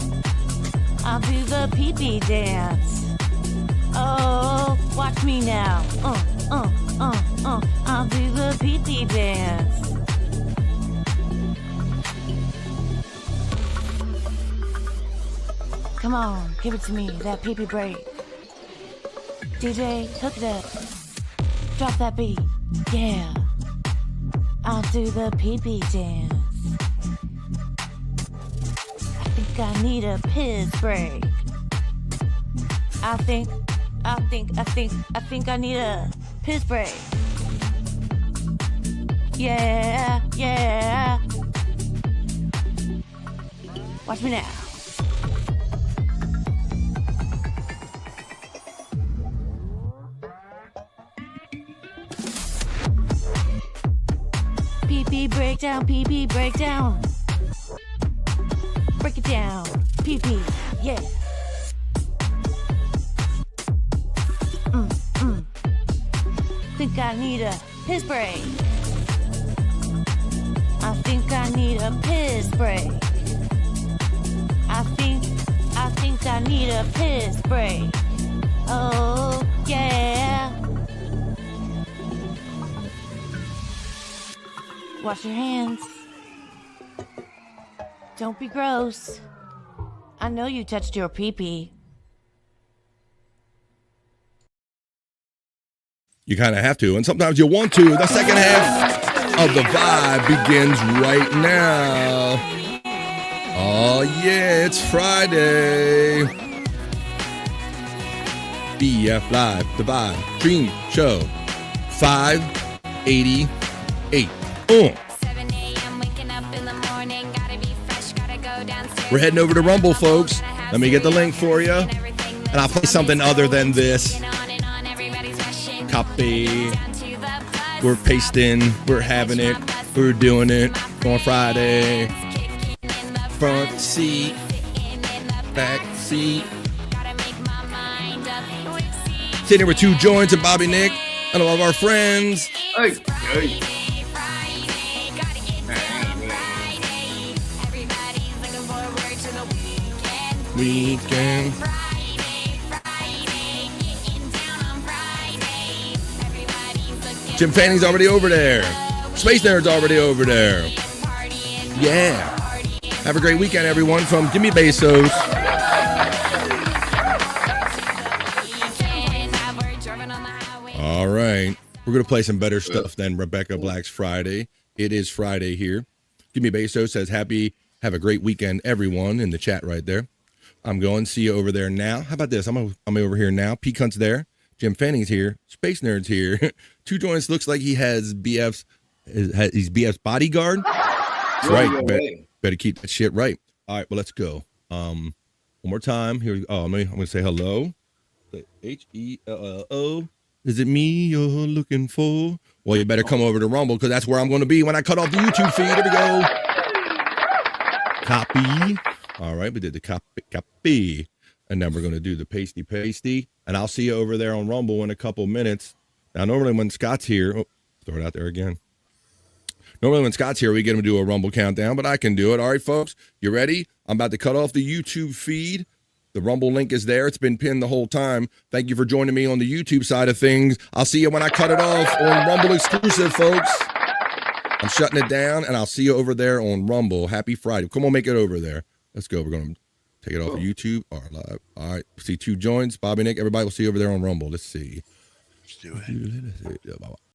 I'll do the pee-pee dance. Oh, watch me now. I'll do the pee-pee dance. Come on, give it to me, that pee-pee break. DJ, hook it up. Drop that beat. Yeah. I'll do the pee-pee dance. I think I need a piss break. I think I need a piss break. Yeah. Watch me now. Pee-pee breakdown, pee-pee breakdown. Break it down, pee-pee, yeah. Think I need a piss break. I think I need a piss break. I think I need a piss break. Oh, yeah. Wash your hands. Don't be gross. I know you touched your pee-pee. You kind of have to, and sometimes you want to. The second half of the vibe begins right now. Oh, yeah, it's Friday. BF Live, the vibe, Dream Show, 588. We're heading over to Rumble, folks. Let me get the link for you. And I'll play something other than this. Copy. We're pasting. We're having it. We're doing it on Friday. Front seat. Back seat. Sitting here with two joints of Bobby Nick and all of our friends. Hey, hey. Weekend. Jim Fanning's already over there. Space Nerd's already over there. Yeah. Have a great weekend, everyone, from Gimme Bezos. All right. We're going to play some better stuff than Rebecca Black's Friday. It is Friday here. Gimme Bezos says, have a great weekend, everyone, in the chat right there. I'm going. See you over there now. How about this? I'm over here now. Pete Cunt's there. Jim Fanning's here. Space Nerd's here. Two joints. Looks like he's BF's bodyguard. That's right. Better keep that shit right. All right. Well, let's go. One more time. Here we go. I'm going to say hello. HELLO. Is it me you're looking for? Well, you better come over to Rumble because that's where I'm going to be when I cut off the YouTube feed. Here we go. Copy. All right. We did the copy. And then we're going to do the pasty. And I'll see you over there on Rumble in a couple minutes. Now, normally when Scott's here, throw it out there again. Normally when Scott's here, we get him to do a Rumble countdown, but I can do it. All right, folks, you ready? I'm about to cut off the YouTube feed. The Rumble link is there. It's been pinned the whole time. Thank you for joining me on the YouTube side of things. I'll see you when I cut it off on Rumble exclusive, folks. I'm shutting it down, and I'll see you over there on Rumble. Happy Friday. Come on, make it over there. Let's go. We're going to take it off of YouTube or live. All right. See two joints. Bobby, Nick, everybody will see you over there on Rumble. Let's see. Let's do it.